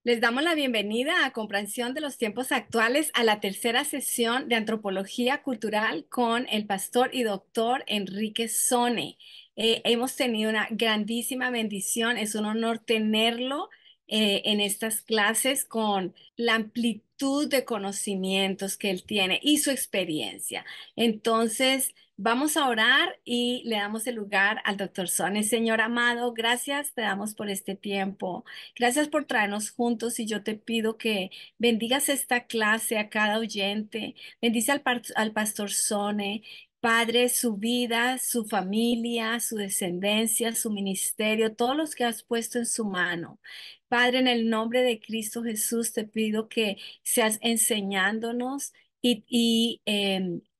Les damos la bienvenida a Comprensión de los Tiempos Actuales a la tercera sesión de Antropología Cultural con el pastor y doctor Enrique Sone. Hemos tenido una grandísima bendición, es un honor tenerlo en estas clases con la amplitud de conocimientos que él tiene y su experiencia. Entonces, vamos a orar y le damos el lugar al doctor Sone. Señor amado, gracias te damos por este tiempo. Gracias por traernos juntos y yo te pido que bendigas esta clase a cada oyente. Bendice al pastor Sone. Padre, su vida, su familia, su descendencia, su ministerio, todos los que has puesto en su mano. Padre, en el nombre de Cristo Jesús, te pido que seas enseñándonos y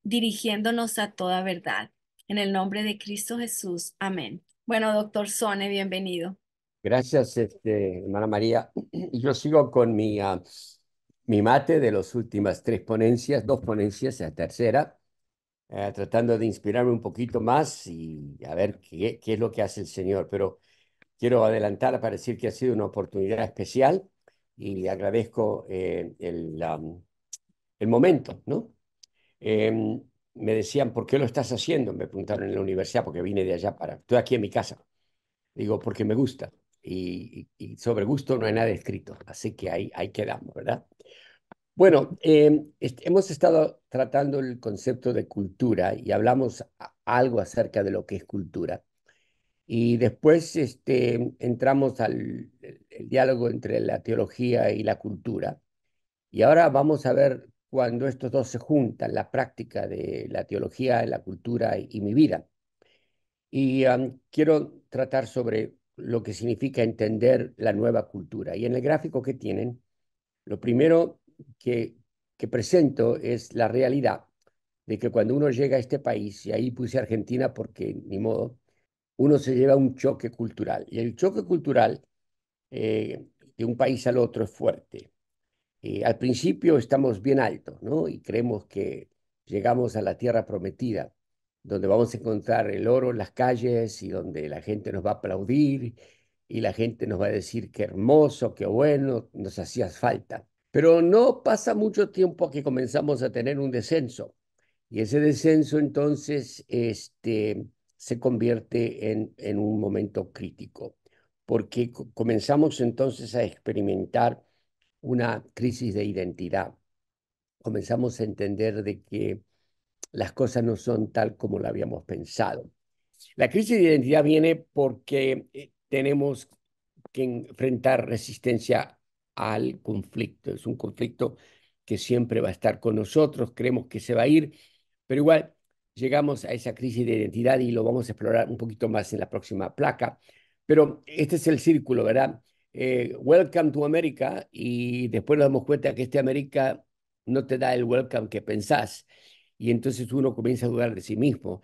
dirigiéndonos a toda verdad. En el nombre de Cristo Jesús. Amén. Bueno, doctor Sone, bienvenido. Gracias, hermana María. Y yo sigo con mi mate de las últimas tres ponencias, dos ponencias, la tercera, tratando de inspirarme un poquito más y a ver qué es lo que hace el Señor. Pero quiero adelantar para decir que ha sido una oportunidad especial y agradezco el momento, ¿no? Me decían, ¿por qué lo estás haciendo? Me preguntaron en la universidad, porque vine de allá estoy aquí en mi casa. Digo, porque me gusta. Y sobre gusto no hay nada escrito, así que ahí quedamos, ¿verdad? Bueno, hemos estado tratando el concepto de cultura y hablamos algo acerca de lo que es cultura. Y después entramos al el diálogo entre la teología y la cultura. Y ahora vamos a ver cuando estos dos se juntan, la práctica de la teología, la cultura y mi vida. Y quiero tratar sobre lo que significa entender la nueva cultura. Y en el gráfico que tienen, lo primero que presento es la realidad de que cuando uno llega a este país, y ahí puse Argentina porque ni modo, uno se lleva un choque cultural. Y el choque cultural de un país al otro es fuerte. Al principio estamos bien altos, ¿no? Y creemos que llegamos a la tierra prometida, donde vamos a encontrar el oro en las calles y donde la gente nos va a aplaudir y la gente nos va a decir qué hermoso, qué bueno, nos hacía falta. Pero no pasa mucho tiempo a que comenzamos a tener un descenso. Y ese descenso entonces se convierte en un momento crítico, porque comenzamos entonces a experimentar una crisis de identidad. Comenzamos a entender de que las cosas no son tal como lo habíamos pensado. La crisis de identidad viene porque tenemos que enfrentar resistencia al conflicto. Es un conflicto que siempre va a estar con nosotros, creemos que se va a ir, pero igual llegamos a esa crisis de identidad y lo vamos a explorar un poquito más en la próxima placa. Pero este es el círculo, ¿verdad? Welcome to America, y después nos damos cuenta que América no te da el welcome que pensás, y entonces uno comienza a dudar de sí mismo.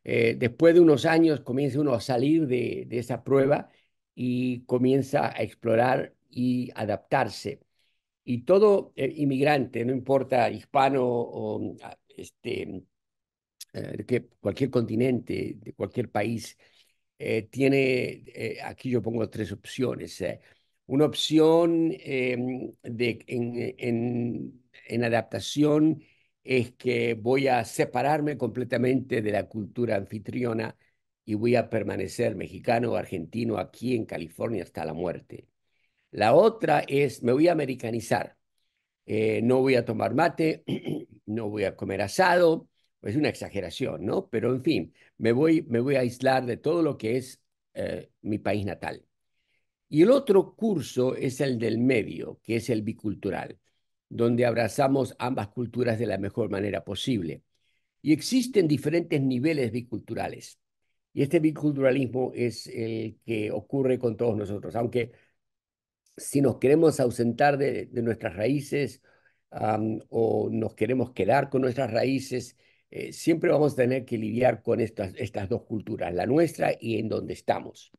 Después de unos años comienza uno a salir de esa prueba y comienza a explorar y adaptarse. Y todo inmigrante, no importa hispano o que cualquier continente, de cualquier país, tiene, aquí yo pongo tres opciones. Una opción en adaptación es que voy a separarme completamente de la cultura anfitriona y voy a permanecer mexicano o argentino aquí en California hasta la muerte. La otra es, me voy a americanizar. No voy a tomar mate, no voy a comer asado, es una exageración, ¿no? Pero en fin, me voy a aislar de todo lo que es mi país natal. Y el otro curso es el del medio, que es el bicultural, donde abrazamos ambas culturas de la mejor manera posible. Y existen diferentes niveles biculturales. Y este biculturalismo es el que ocurre con todos nosotros, aunque si nos queremos ausentar de nuestras raíces, o nos queremos quedar con nuestras raíces, siempre vamos a tener que lidiar con estas dos culturas, la nuestra y en donde estamos.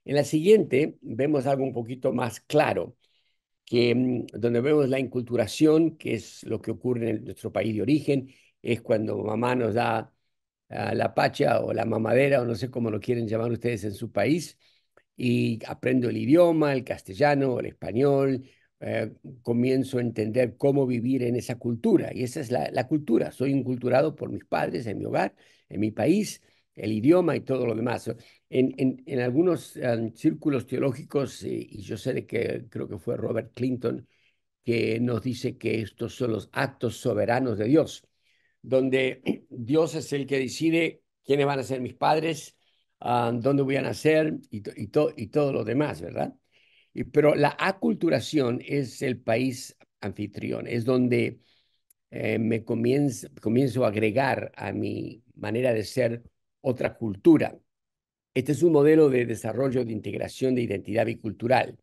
En la siguiente vemos algo un poquito más claro, donde vemos la inculturación, que es lo que ocurre en nuestro país de origen, es cuando mamá nos da la pacha o la mamadera, o no sé cómo lo quieren llamar ustedes en su país, y aprendo el idioma, el castellano, el español, eh, comienzo a entender cómo vivir en esa cultura. Y esa es la cultura. Soy inculturado por mis padres, en mi hogar, en mi país, el idioma y todo lo demás. En algunos círculos teológicos, y yo sé de que creo que fue Robert Clinton, que nos dice que estos son los actos soberanos de Dios, donde Dios es el que decide quiénes van a ser mis padres, dónde voy a nacer y todo lo demás, ¿verdad? Pero la aculturación es el país anfitrión, es donde comienzo a agregar a mi manera de ser otra cultura. Este es un modelo de desarrollo de integración de identidad bicultural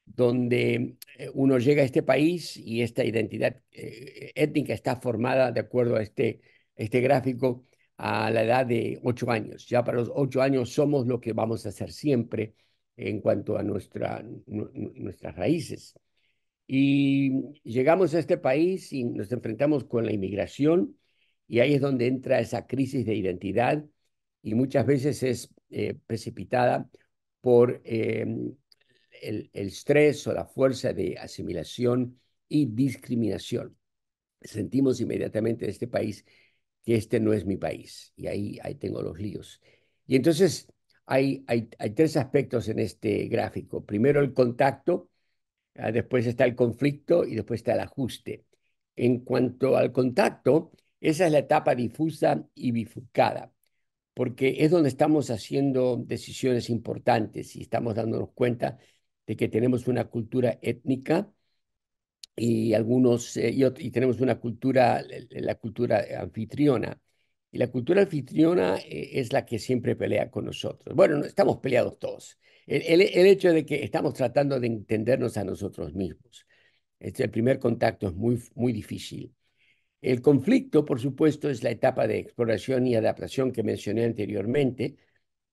donde uno llega a este país y esta identidad étnica está formada de acuerdo a este gráfico a la edad de 8 años. Ya para los 8 años somos lo que vamos a hacer siempre en cuanto a nuestras raíces. Y llegamos a este país y nos enfrentamos con la inmigración y ahí es donde entra esa crisis de identidad y muchas veces es precipitada por el estrés o la fuerza de asimilación y discriminación. Sentimos inmediatamente en este país que este no es mi país y ahí tengo los líos. Y entonces hay tres aspectos en este gráfico. Primero el contacto, después está el conflicto y después está el ajuste. En cuanto al contacto, esa es la etapa difusa y bifurcada porque es donde estamos haciendo decisiones importantes y estamos dándonos cuenta de que tenemos una cultura étnica y tenemos una cultura, la cultura anfitriona. Y la cultura anfitriona es la que siempre pelea con nosotros. Bueno, no, estamos peleados todos. El hecho de que estamos tratando de entendernos a nosotros mismos. El primer contacto es muy difícil. El conflicto, por supuesto, es la etapa de exploración y adaptación que mencioné anteriormente,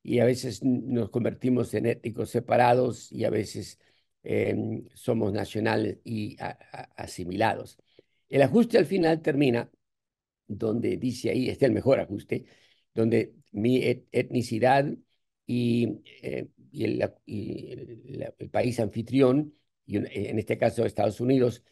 y a veces nos convertimos en étnicos separados y a veces somos nacionales y asimilados. El ajuste al final termina donde dice ahí, está el mejor ajuste, donde mi etnicidad y el país anfitrión, y en este caso Estados Unidos,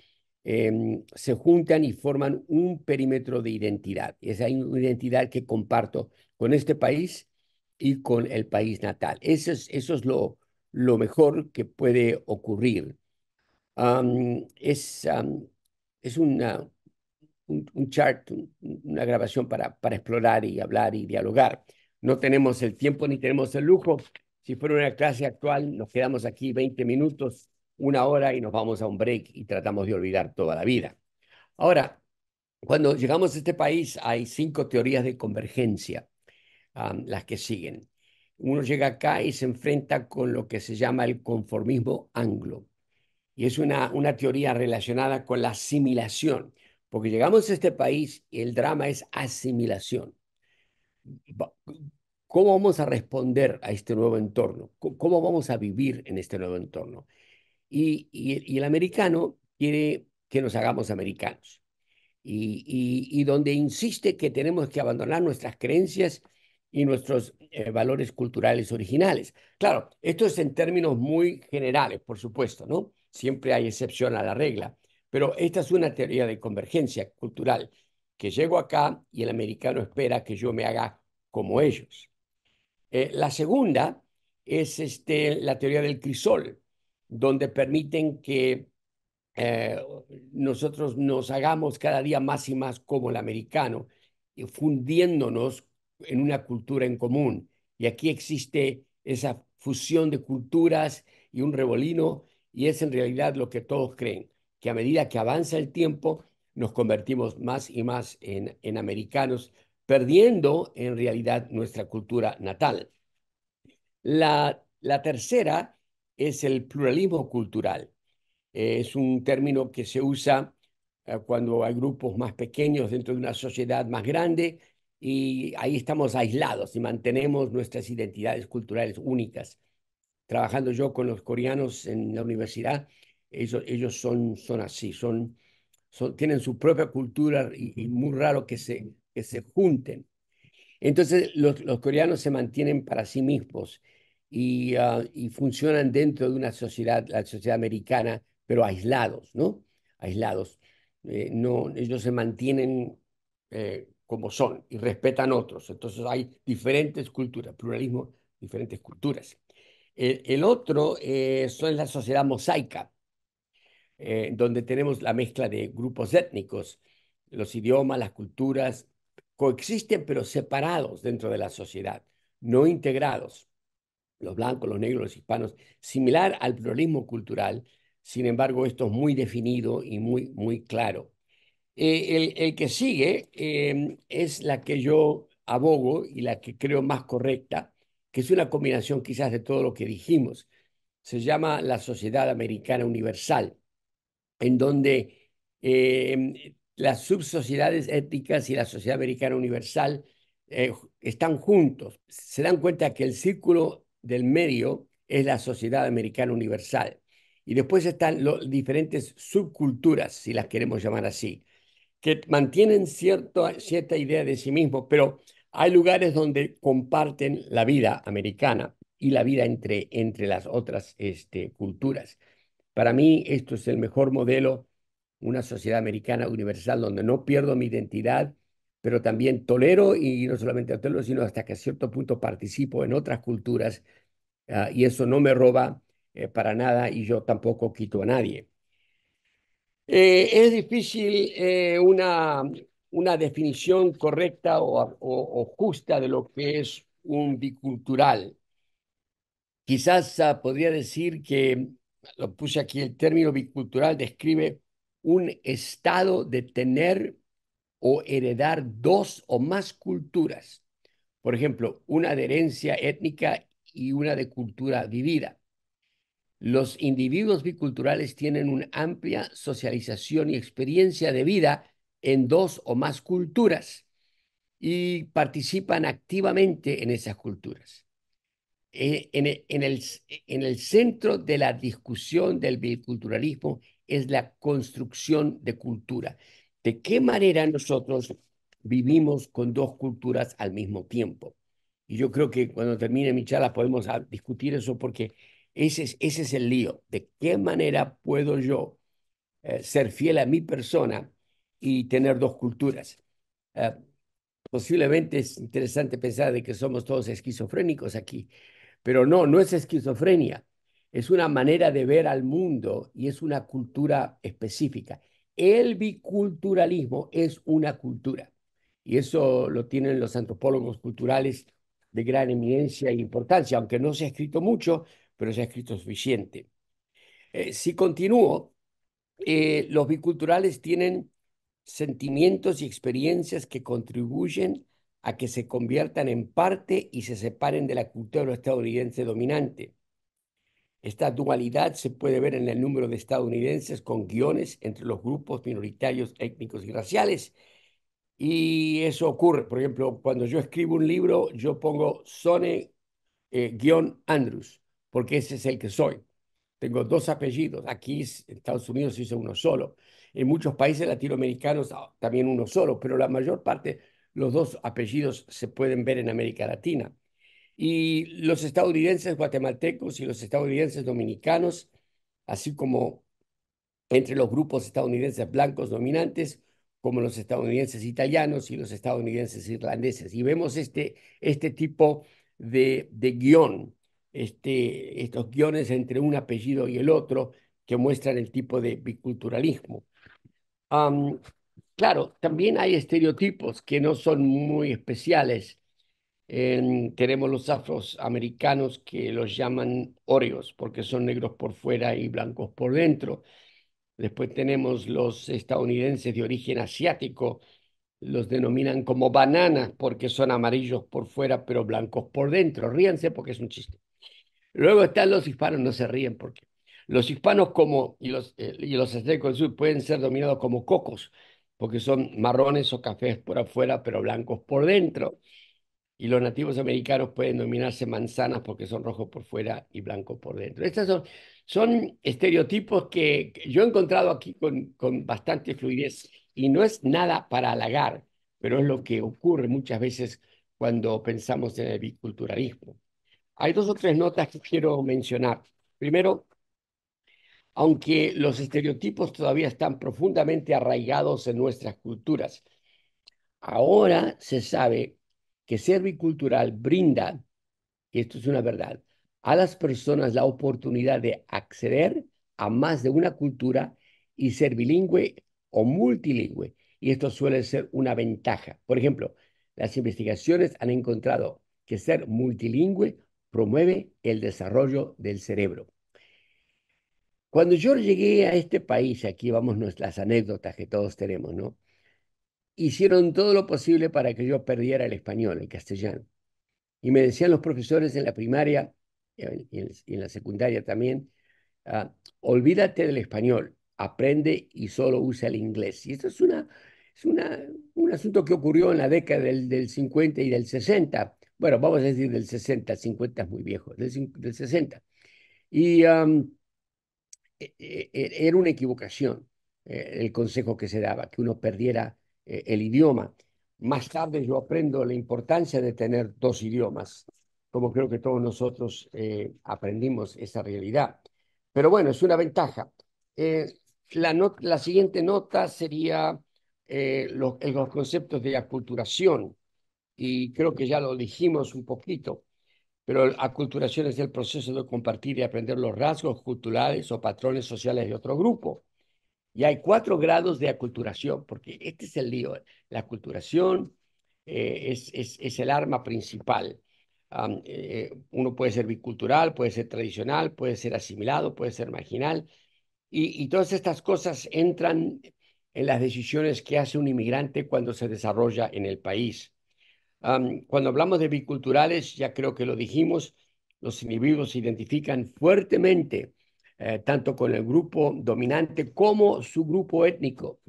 se juntan y forman un perímetro de identidad. Esa una identidad que comparto con este país y con el país natal. Eso es lo mejor que puede ocurrir. Um, es, um, es un chart, una grabación para explorar y hablar y dialogar. No tenemos el tiempo ni tenemos el lujo. Si fuera una clase actual, nos quedamos aquí 20 minutos, una hora y nos vamos a un break y tratamos de olvidar toda la vida. Ahora, cuando llegamos a este país, hay 5 teorías de convergencia, las que siguen. Uno llega acá y se enfrenta con lo que se llama el conformismo anglo y es una teoría relacionada con la asimilación, porque llegamos a este país y el drama es asimilación. ¿Cómo vamos a responder a este nuevo entorno? ¿Cómo vamos a vivir en este nuevo entorno? Y el americano quiere que nos hagamos americanos y donde insiste que tenemos que abandonar nuestras creencias y nuestros valores culturales originales. Claro, esto es en términos muy generales, por supuesto, ¿no? Siempre hay excepción a la regla, pero esta es una teoría de convergencia cultural, que llego acá y el americano espera que yo me haga como ellos. La segunda es la teoría del crisol, donde permiten que eh, nosotros nos hagamos cada día más y más como el americano, fundiéndonos en una cultura en común. Y aquí existe esa fusión de culturas y un revolino, y es en realidad lo que todos creen, que a medida que avanza el tiempo, nos convertimos más y más en americanos, perdiendo en realidad nuestra cultura natal. La tercera es el pluralismo cultural. Es un término que se usa cuando hay grupos más pequeños dentro de una sociedad más grande y ahí estamos aislados y mantenemos nuestras identidades culturales únicas. Trabajando yo con los coreanos en la universidad, ellos son así, tienen su propia cultura y muy raro que se junten. Entonces, los coreanos se mantienen para sí mismos y funcionan dentro de una sociedad, la sociedad americana, pero aislados, ¿no? Aislados. No, ellos se mantienen como son y respetan otros. Entonces hay diferentes culturas, pluralismo, diferentes culturas. El otro son la sociedad mosaica, donde tenemos la mezcla de grupos étnicos, los idiomas, las culturas, coexisten pero separados dentro de la sociedad, no integrados. Los blancos, los negros, los hispanos, similar al pluralismo cultural, sin embargo, esto es muy definido y muy claro. El que sigue es la que yo abogo y la que creo más correcta, que es una combinación quizás de todo lo que dijimos. Se llama la Sociedad Americana Universal, en donde las subsociedades étnicas y la Sociedad Americana Universal están juntos. Se dan cuenta que el círculo del medio es la Sociedad Americana Universal. Y después están las diferentes subculturas, si las queremos llamar así, que mantienen cierta idea de sí mismos, pero hay lugares donde comparten la vida americana y la vida entre las otras culturas. Para mí, esto es el mejor modelo, una sociedad americana universal donde no pierdo mi identidad, pero también tolero y no solamente tolero, sino hasta que a cierto punto participo en otras culturas, y eso no me roba para nada y yo tampoco quito a nadie. Es difícil una definición correcta o justa de lo que es un bicultural. Quizás podría decir que, lo puse aquí, el término bicultural describe un estado de tener o heredar dos o más culturas. Por ejemplo, una de herencia étnica y una de cultura vivida. Los individuos biculturales tienen una amplia socialización y experiencia de vida en dos o más culturas y participan activamente en esas culturas. En el centro de la discusión del biculturalismo es la construcción de cultura. ¿De qué manera nosotros vivimos con dos culturas al mismo tiempo? Y yo creo que cuando termine mi charla podemos discutir eso porque ese es el lío. ¿De qué manera puedo yo ser fiel a mi persona y tener dos culturas? Eh, Posiblemente es interesante pensar de que somos todos esquizofrénicos aquí, pero no, no es esquizofrenia, es una manera de ver al mundo y es una cultura específica. El biculturalismo es una cultura y eso lo tienen los antropólogos culturales de gran eminencia e importancia, aunque no se ha escrito mucho, pero se ha escrito suficiente. Si continúo, los biculturales tienen sentimientos y experiencias que contribuyen a que se conviertan en parte y se separen de la cultura estadounidense dominante. Esta dualidad se puede ver en el número de estadounidenses con guiones entre los grupos minoritarios étnicos y raciales. Y eso ocurre, por ejemplo, cuando yo escribo un libro, yo pongo Sone Andrews, porque ese es el que soy. Tengo dos apellidos. Aquí en Estados Unidos se usa uno solo. En muchos países latinoamericanos también uno solo, pero la mayor parte, los dos apellidos se pueden ver en América Latina. Y los estadounidenses guatemaltecos y los estadounidenses dominicanos, así como entre los grupos estadounidenses blancos dominantes, como los estadounidenses italianos y los estadounidenses irlandeses. Y vemos este tipo de guión, estos guiones entre un apellido y el otro, que muestran el tipo de biculturalismo. Um, claro, también hay estereotipos que no son muy especiales. Tenemos los afroamericanos que los llaman Oreos porque son negros por fuera y blancos por dentro. Después tenemos los estadounidenses de origen asiático, los denominan como bananas porque son amarillos por fuera pero blancos por dentro. Ríanse porque es un chiste. Luego están los hispanos, no se ríen porque los hispanos y los aztecos del sur pueden ser dominados como cocos porque son marrones o cafés por afuera pero blancos por dentro. Y los nativos americanos pueden denominarse manzanas porque son rojos por fuera y blancos por dentro. Estos son estereotipos que yo he encontrado aquí con bastante fluidez y no es nada para halagar, pero es lo que ocurre muchas veces cuando pensamos en el biculturalismo. Hay dos o tres notas que quiero mencionar. Primero, aunque los estereotipos todavía están profundamente arraigados en nuestras culturas. Ahora se sabe que ser bicultural brinda, y esto es una verdad, a las personas la oportunidad de acceder a más de una cultura y ser bilingüe o multilingüe. Y esto suele ser una ventaja. Por ejemplo, las investigaciones han encontrado que ser multilingüe promueve el desarrollo del cerebro. Cuando yo llegué a este país, aquí vamos nuestras anécdotas que todos tenemos, ¿no? Hicieron todo lo posible para que yo perdiera el español, el castellano. Y me decían los profesores en la primaria y en la secundaria también, olvídate del español, aprende y solo usa el inglés. Y esto es un asunto que ocurrió en la década del 50 y del 60. Bueno, vamos a decir del 60, 50 es muy viejo, del 60. Y era una equivocación el consejo que se daba, que uno perdiera el idioma. Más tarde yo aprendo la importancia de tener dos idiomas, como creo que todos nosotros aprendimos esa realidad. Pero bueno, es una ventaja. Eh, la siguiente nota sería los conceptos de aculturación, y creo que ya lo dijimos un poquito. Pero aculturación es el proceso de compartir y aprender los rasgos culturales o patrones sociales de otro grupo. Y hay 4 grados de aculturación, porque este es el lío. La aculturación es el arma principal. Uno puede ser bicultural, puede ser tradicional, puede ser asimilado, puede ser marginal. Y todas estas cosas entran en las decisiones que hace un inmigrante cuando se desarrolla en el país. Cuando hablamos de biculturales, ya creo que lo dijimos, los individuos se identifican fuertemente tanto con el grupo dominante como su grupo étnico,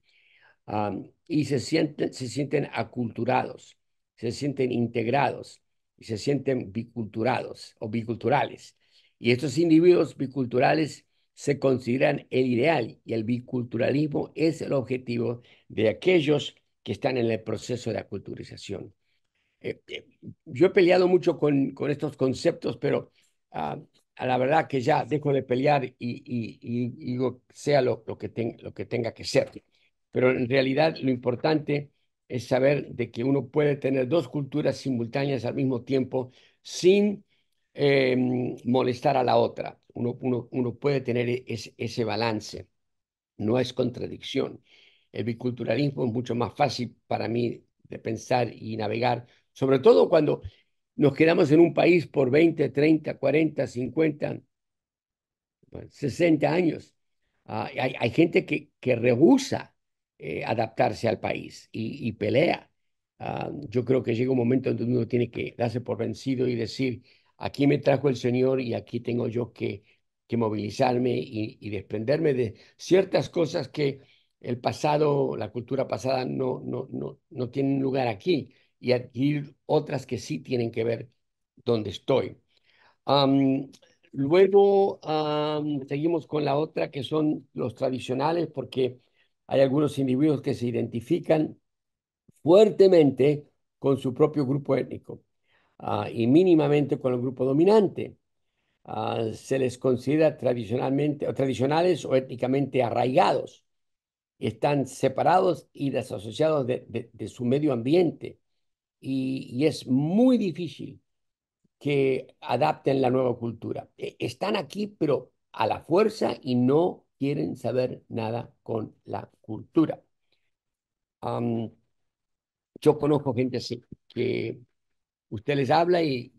y se sienten aculturados, se sienten integrados y se sienten biculturados o biculturales. Y estos individuos biculturales se consideran el ideal, y el biculturalismo es el objetivo de aquellos que están en el proceso de aculturización. eh, eh, yo he peleado mucho con estos conceptos, pero ah, a la verdad que ya dejo de pelear y digo, sea lo que tenga que ser. Pero en realidad lo importante es saber de que uno puede tener dos culturas simultáneas al mismo tiempo sin molestar a la otra. Uno puede tener ese balance, no es contradicción. El biculturalismo es mucho más fácil para mí de pensar y navegar, sobre todo cuando nos quedamos en un país por 20, 30, 40, 50, bueno, 60 años. Hay gente que rehúsa adaptarse al país y pelea. Yo creo que llega un momento en donde uno tiene que darse por vencido y decir, aquí me trajo el Señor y aquí tengo yo que movilizarme y desprenderme de ciertas cosas que el pasado, la cultura pasada no tienen lugar aquí, y adquirir otras que sí tienen que ver donde estoy. Am, Luego seguimos con la otra, que son los tradicionales, porque hay algunos individuos que se identifican fuertemente con su propio grupo étnico, y mínimamente con el grupo dominante. Se les considera tradicionalmente o tradicionales o étnicamente arraigados. Están separados y desasociados de su medio ambiente, y es muy difícil que adapten la nueva cultura. Están aquí, pero a la fuerza, y no quieren saber nada con la cultura. Am, yo conozco gente así, que usted les habla y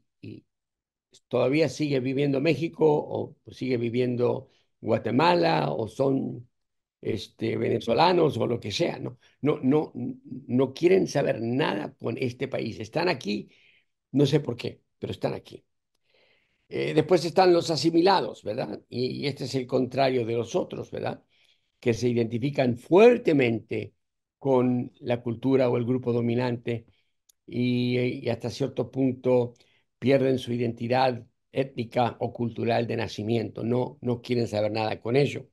todavía sigue viviendo México o sigue viviendo Guatemala o son venezolanos o lo que sea, ¿no? No quieren saber nada con este país. Están aquí, no sé por qué, pero están aquí. Después están los asimilados, ¿verdad? Y este es el contrario de los otros, ¿verdad? Que se identifican fuertemente con la cultura o el grupo dominante, y hasta cierto punto pierden su identidad étnica o cultural de nacimiento. No quieren saber nada con ello.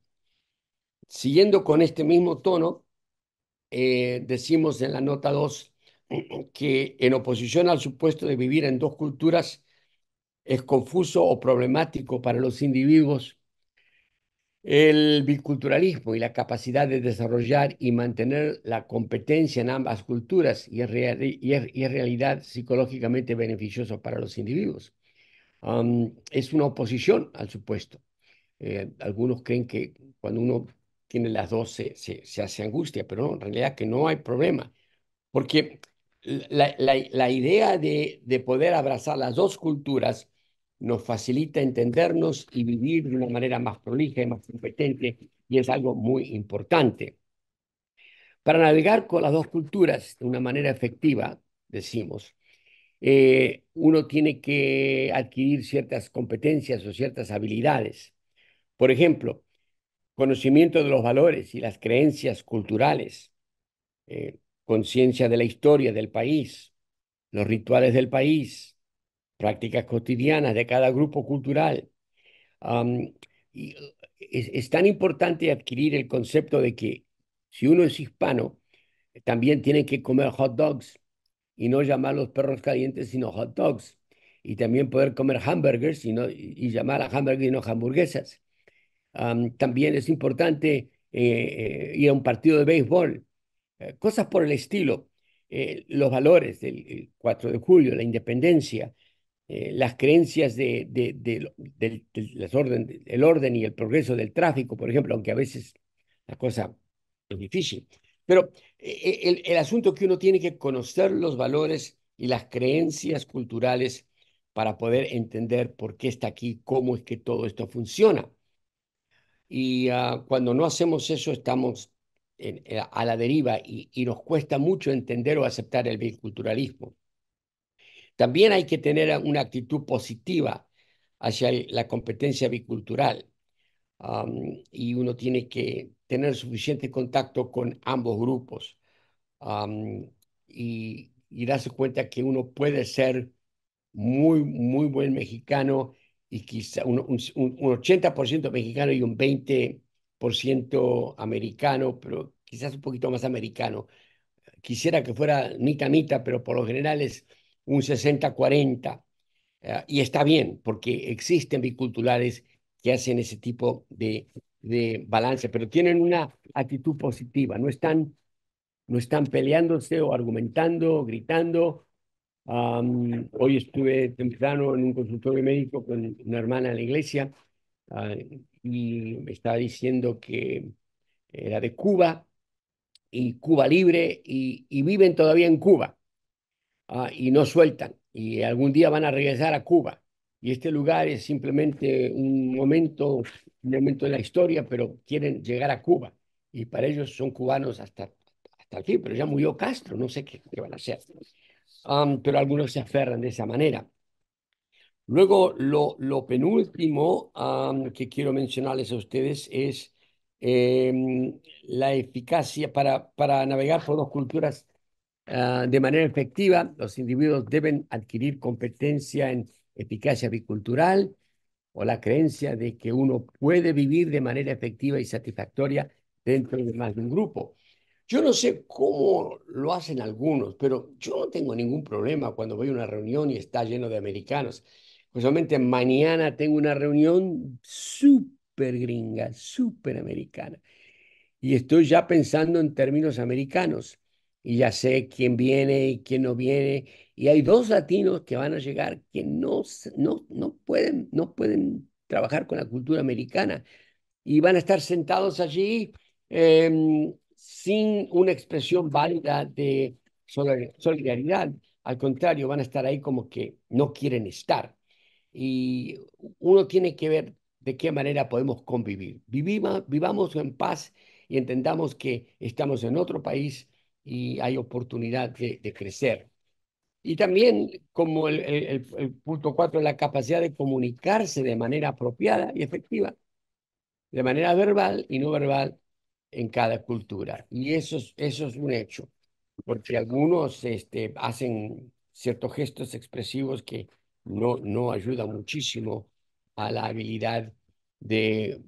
Siguiendo con este mismo tono, decimos en la nota 2 que en oposición al supuesto de vivir en dos culturas, es confuso o problemático para los individuos El biculturalismo y la capacidad de desarrollar y mantener la competencia en ambas culturas y es realidad psicológicamente beneficioso para los individuos. Es una oposición al supuesto. Algunos creen que cuando uno tiene las dos se hace angustia, pero no, en realidad que no hay problema, porque la idea de poder abrazar las dos culturas nos facilita entendernos y vivir de una manera más prolija y más competente, y es algo muy importante. Para navegar con las dos culturas de una manera efectiva, decimos, uno tiene que adquirir ciertas competencias o ciertas habilidades. Por ejemplo, conocimiento de los valores y las creencias culturales, conciencia de la historia del país, los rituales del país, prácticas cotidianas de cada grupo cultural. Am, y es tan importante adquirir el concepto de que si uno es hispano, también tiene que comer hot dogs y no llamarlos perros calientes, sino hot dogs. Y también poder comer hamburgers y llamar a hamburguesas y no hamburguesas. También es importante ir a un partido de béisbol, cosas por el estilo. Los valores del 4 de julio, la independencia, las creencias el orden y el progreso del tráfico, por ejemplo, aunque a veces la cosa es difícil. Pero el asunto es que uno tiene que conocer los valores y las creencias culturales para poder entender por qué está aquí, cómo es que todo esto funciona. Y cuando no hacemos eso, estamos a la deriva y nos cuesta mucho entender o aceptar el biculturalismo. También hay que tener una actitud positiva hacia la competencia bicultural. Y uno tiene que tener suficiente contacto con ambos grupos, y darse cuenta que uno puede ser muy, muy buen mexicano y quizá un 80% mexicano y un 20% americano, pero quizás un poquito más americano. Quisiera que fuera mitad-mitad, pero por lo general es un 60-40. Y está bien, porque existen biculturales que hacen ese tipo de balance, pero tienen una actitud positiva, no están peleándose o argumentando, gritando. Hoy estuve temprano en un consultorio médico con una hermana en la iglesia, ah, y me estaba diciendo que era de Cuba y Cuba libre y viven todavía en Cuba, y no sueltan y algún día van a regresar a Cuba. Y este lugar es simplemente un momento en la historia, pero quieren llegar a Cuba. Y para ellos son cubanos hasta el fin, pero ya murió Castro, no sé qué van a hacer. Pero algunos se aferran de esa manera. Luego, lo penúltimo que quiero mencionarles a ustedes es la eficacia para navegar por dos culturas de manera efectiva. Los individuos deben adquirir competencia en eficacia bicultural o la creencia de que uno puede vivir de manera efectiva y satisfactoria dentro de más de un grupo. Yo no sé cómo lo hacen algunos, pero yo no tengo ningún problema cuando voy a una reunión y está lleno de americanos. Casualmente mañana tengo una reunión súper gringa, súper americana, y estoy ya pensando en términos americanos y ya sé quién viene y quién no viene. Y hay dos latinos que van a llegar que no pueden trabajar con la cultura americana y van a estar sentados allí sin una expresión válida de solidaridad. Al contrario, van a estar ahí como que no quieren estar. Y uno tiene que ver de qué manera podemos convivir. Vivamos en paz y entendamos que estamos en otro país y hay oportunidad de crecer. Y también, como el punto 4, la capacidad de comunicarse de manera apropiada y efectiva, de manera verbal y no verbal en cada cultura. Y eso es un hecho, porque algunos hacen ciertos gestos expresivos que no ayudan muchísimo a la habilidad de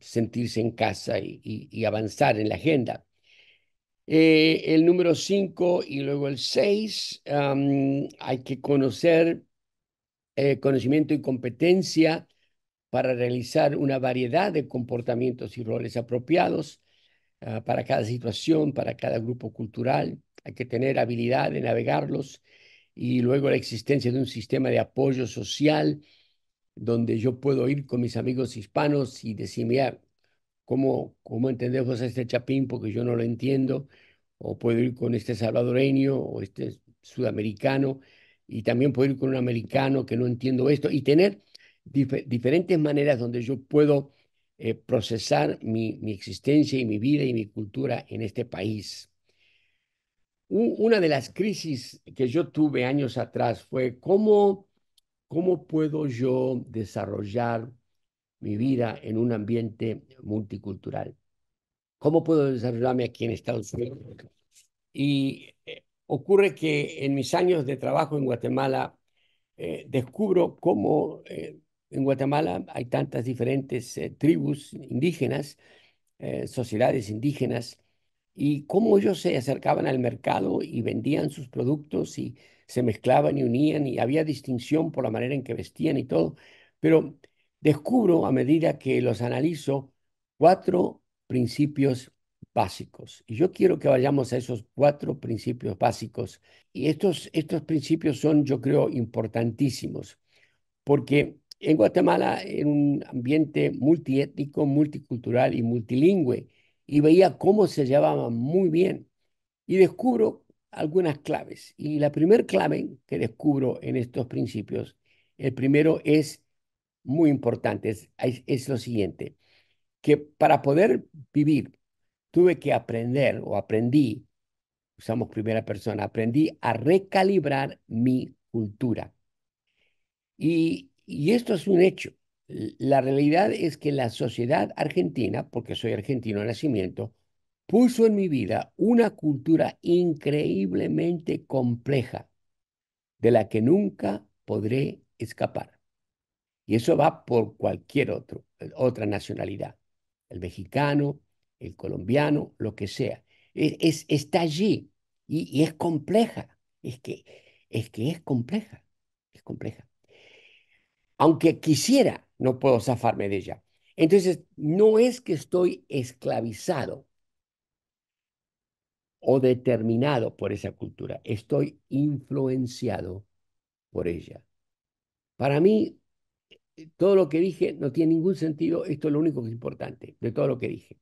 sentirse en casa y avanzar en la agenda. El número 5 y luego el 6, hay que conocer conocimiento y competencia para realizar una variedad de comportamientos y roles apropiados para cada situación, para cada grupo cultural. Hay que tener habilidad de navegarlos y luego la existencia de un sistema de apoyo social donde yo puedo ir con mis amigos hispanos y decir, mira, ¿cómo entendés vos a este chapín? Porque yo no lo entiendo. O puedo ir con este salvadoreño o este sudamericano y también puedo ir con un americano que no entiendo esto y tener diferentes maneras donde yo puedo procesar mi existencia y mi vida y mi cultura en este país. Una de las crisis que yo tuve años atrás fue cómo puedo yo desarrollar mi vida en un ambiente multicultural. ¿Cómo puedo desarrollarme aquí en Estados Unidos? Y ocurre que en mis años de trabajo en Guatemala, descubro cómo en Guatemala hay tantas diferentes tribus indígenas, sociedades indígenas, y cómo ellos se acercaban al mercado y vendían sus productos y se mezclaban y unían y había distinción por la manera en que vestían y todo. Pero descubro a medida que los analizo cuatro principios básicos. Y yo quiero que vayamos a esos cuatro principios básicos. Y estos principios son, yo creo, importantísimos porque en Guatemala era un ambiente multiétnico, multicultural y multilingüe, y veía cómo se llevaban muy bien. Y descubro algunas claves. Y la primera clave que descubro en estos principios, el primero es muy importante, es lo siguiente, que para poder vivir tuve que aprender o aprendí, usamos primera persona, aprendí a recalibrar mi cultura. Y esto es un hecho. La realidad es que la sociedad argentina, porque soy argentino de nacimiento, puso en mi vida una cultura increíblemente compleja de la que nunca podré escapar. Y eso va por cualquier otra nacionalidad, el mexicano, el colombiano, lo que sea. Está allí y es compleja. Es que es compleja, es compleja. Aunque quisiera, no puedo zafarme de ella. Entonces, no es que estoy esclavizado o determinado por esa cultura, estoy influenciado por ella. Para mí, todo lo que dije no tiene ningún sentido, esto es lo único que es importante de todo lo que dije,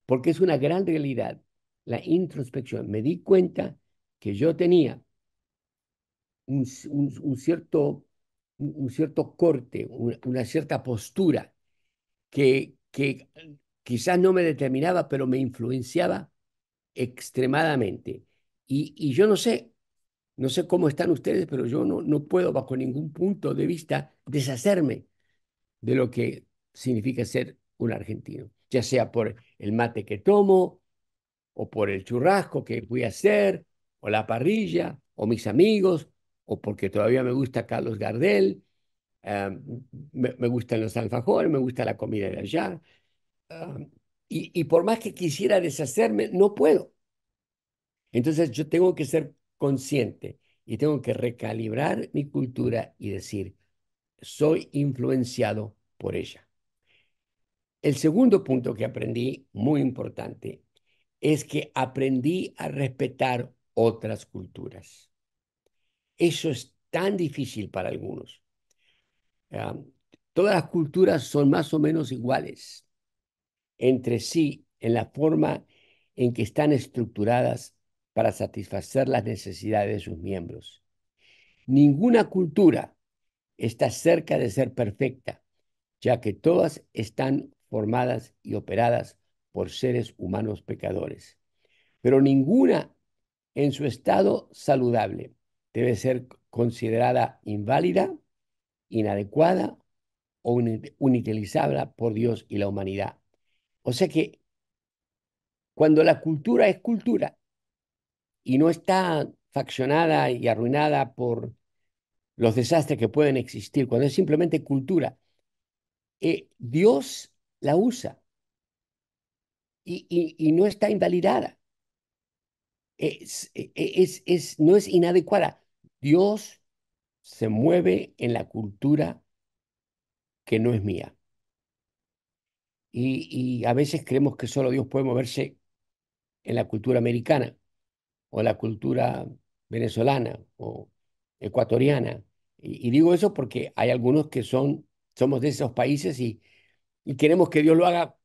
porque es una gran realidad la introspección. Me di cuenta que yo tenía un, un cierto corte, una cierta postura que quizás no me determinaba, pero me influenciaba extremadamente. Y yo no sé cómo están ustedes, pero yo no puedo bajo ningún punto de vista deshacerme de lo que significa ser un argentino, ya sea por el mate que tomo, o por el churrasco que voy a hacer, o la parrilla, o mis amigos, o porque todavía me gusta Carlos Gardel, uh, me gustan los alfajores, me gusta la comida de allá. Uh, y por más que quisiera deshacerme, no puedo. Entonces yo tengo que ser consciente y tengo que recalibrar mi cultura y decir, soy influenciado por ella. El segundo punto que aprendí, muy importante, es que aprendí a respetar otras culturas. Eso es tan difícil para algunos. Uh, Todas las culturas son más o menos iguales entre sí en la forma en que están estructuradas para satisfacer las necesidades de sus miembros. Ninguna cultura está cerca de ser perfecta, ya que todas están formadas y operadas por seres humanos pecadores, pero ninguna en su estado saludable debe ser considerada inválida, inadecuada o inutilizable por Dios y la humanidad. O sea que cuando la cultura es cultura y no está faccionada y arruinada por los desastres que pueden existir, cuando es simplemente cultura, Dios la usa y no está invalidada, no es inadecuada. Dios se mueve en la cultura que no es mía. Y a veces creemos que solo Dios puede moverse en la cultura americana o la cultura venezolana o ecuatoriana. Y digo eso porque hay algunos que somos de esos países y queremos que Dios lo haga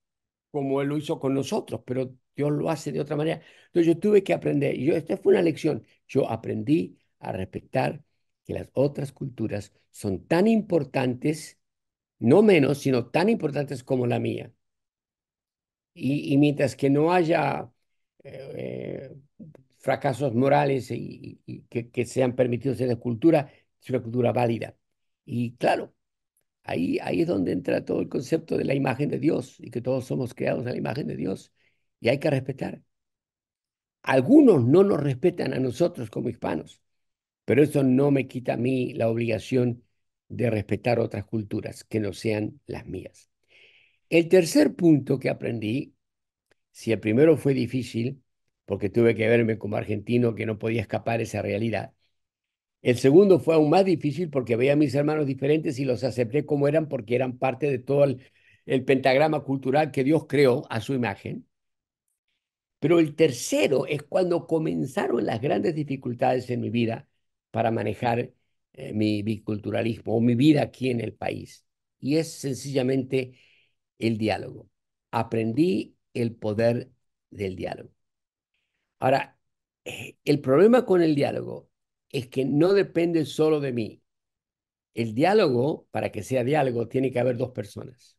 como Él lo hizo con nosotros, pero Dios lo hace de otra manera. Entonces yo tuve que aprender, esta fue una lección, yo aprendí a respetar que las otras culturas son tan importantes, no menos, sino tan importantes como la mía. Y mientras que no haya eh, fracasos morales y que sean permitidos en la cultura, es una cultura válida. Y claro, ahí es donde entra todo el concepto de la imagen de Dios y que todos somos creados a la imagen de Dios y hay que respetar. Algunos no nos respetan a nosotros como hispanos, pero eso no me quita a mí la obligación de respetar otras culturas que no sean las mías. El tercer punto que aprendí, si el primero fue difícil, porque tuve que verme como argentino que no podía escapar esa realidad, el segundo fue aún más difícil porque veía a mis hermanos diferentes y los acepté como eran porque eran parte de todo el pentagrama cultural que Dios creó a su imagen. Pero el tercero es cuando comenzaron las grandes dificultades en mi vida para manejar mi biculturalismo o mi vida aquí en el país. Y es sencillamente el diálogo. Aprendí el poder del diálogo. Ahora, el problema con el diálogo es que no depende solo de mí. El diálogo, para que sea diálogo, tiene que haber dos personas.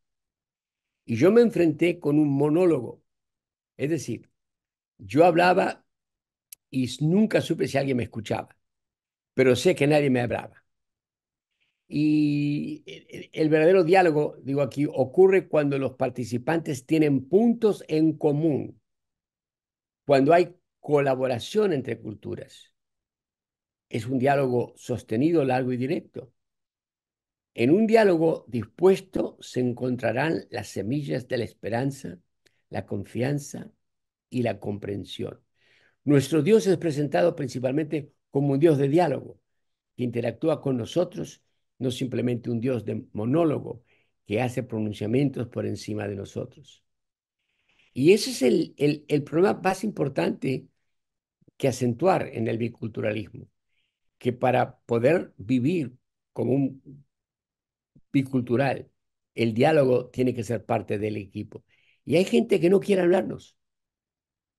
Y yo me enfrenté con un monólogo. Es decir, yo hablaba y nunca supe si alguien me escuchaba, pero sé que nadie me hablaba. Y el verdadero diálogo, digo aquí, ocurre cuando los participantes tienen puntos en común, cuando hay colaboración entre culturas. Es un diálogo sostenido, largo y directo. En un diálogo dispuesto se encontrarán las semillas de la esperanza, la confianza y la comprensión. Nuestro Dios es presentado principalmente como un Dios de diálogo, que interactúa con nosotros, no simplemente un Dios de monólogo, que hace pronunciamientos por encima de nosotros. Y ese es el problema más importante que acentuar en el biculturalismo, que para poder vivir como un bicultural, el diálogo tiene que ser parte del equipo. Y hay gente que no quiere hablarnos.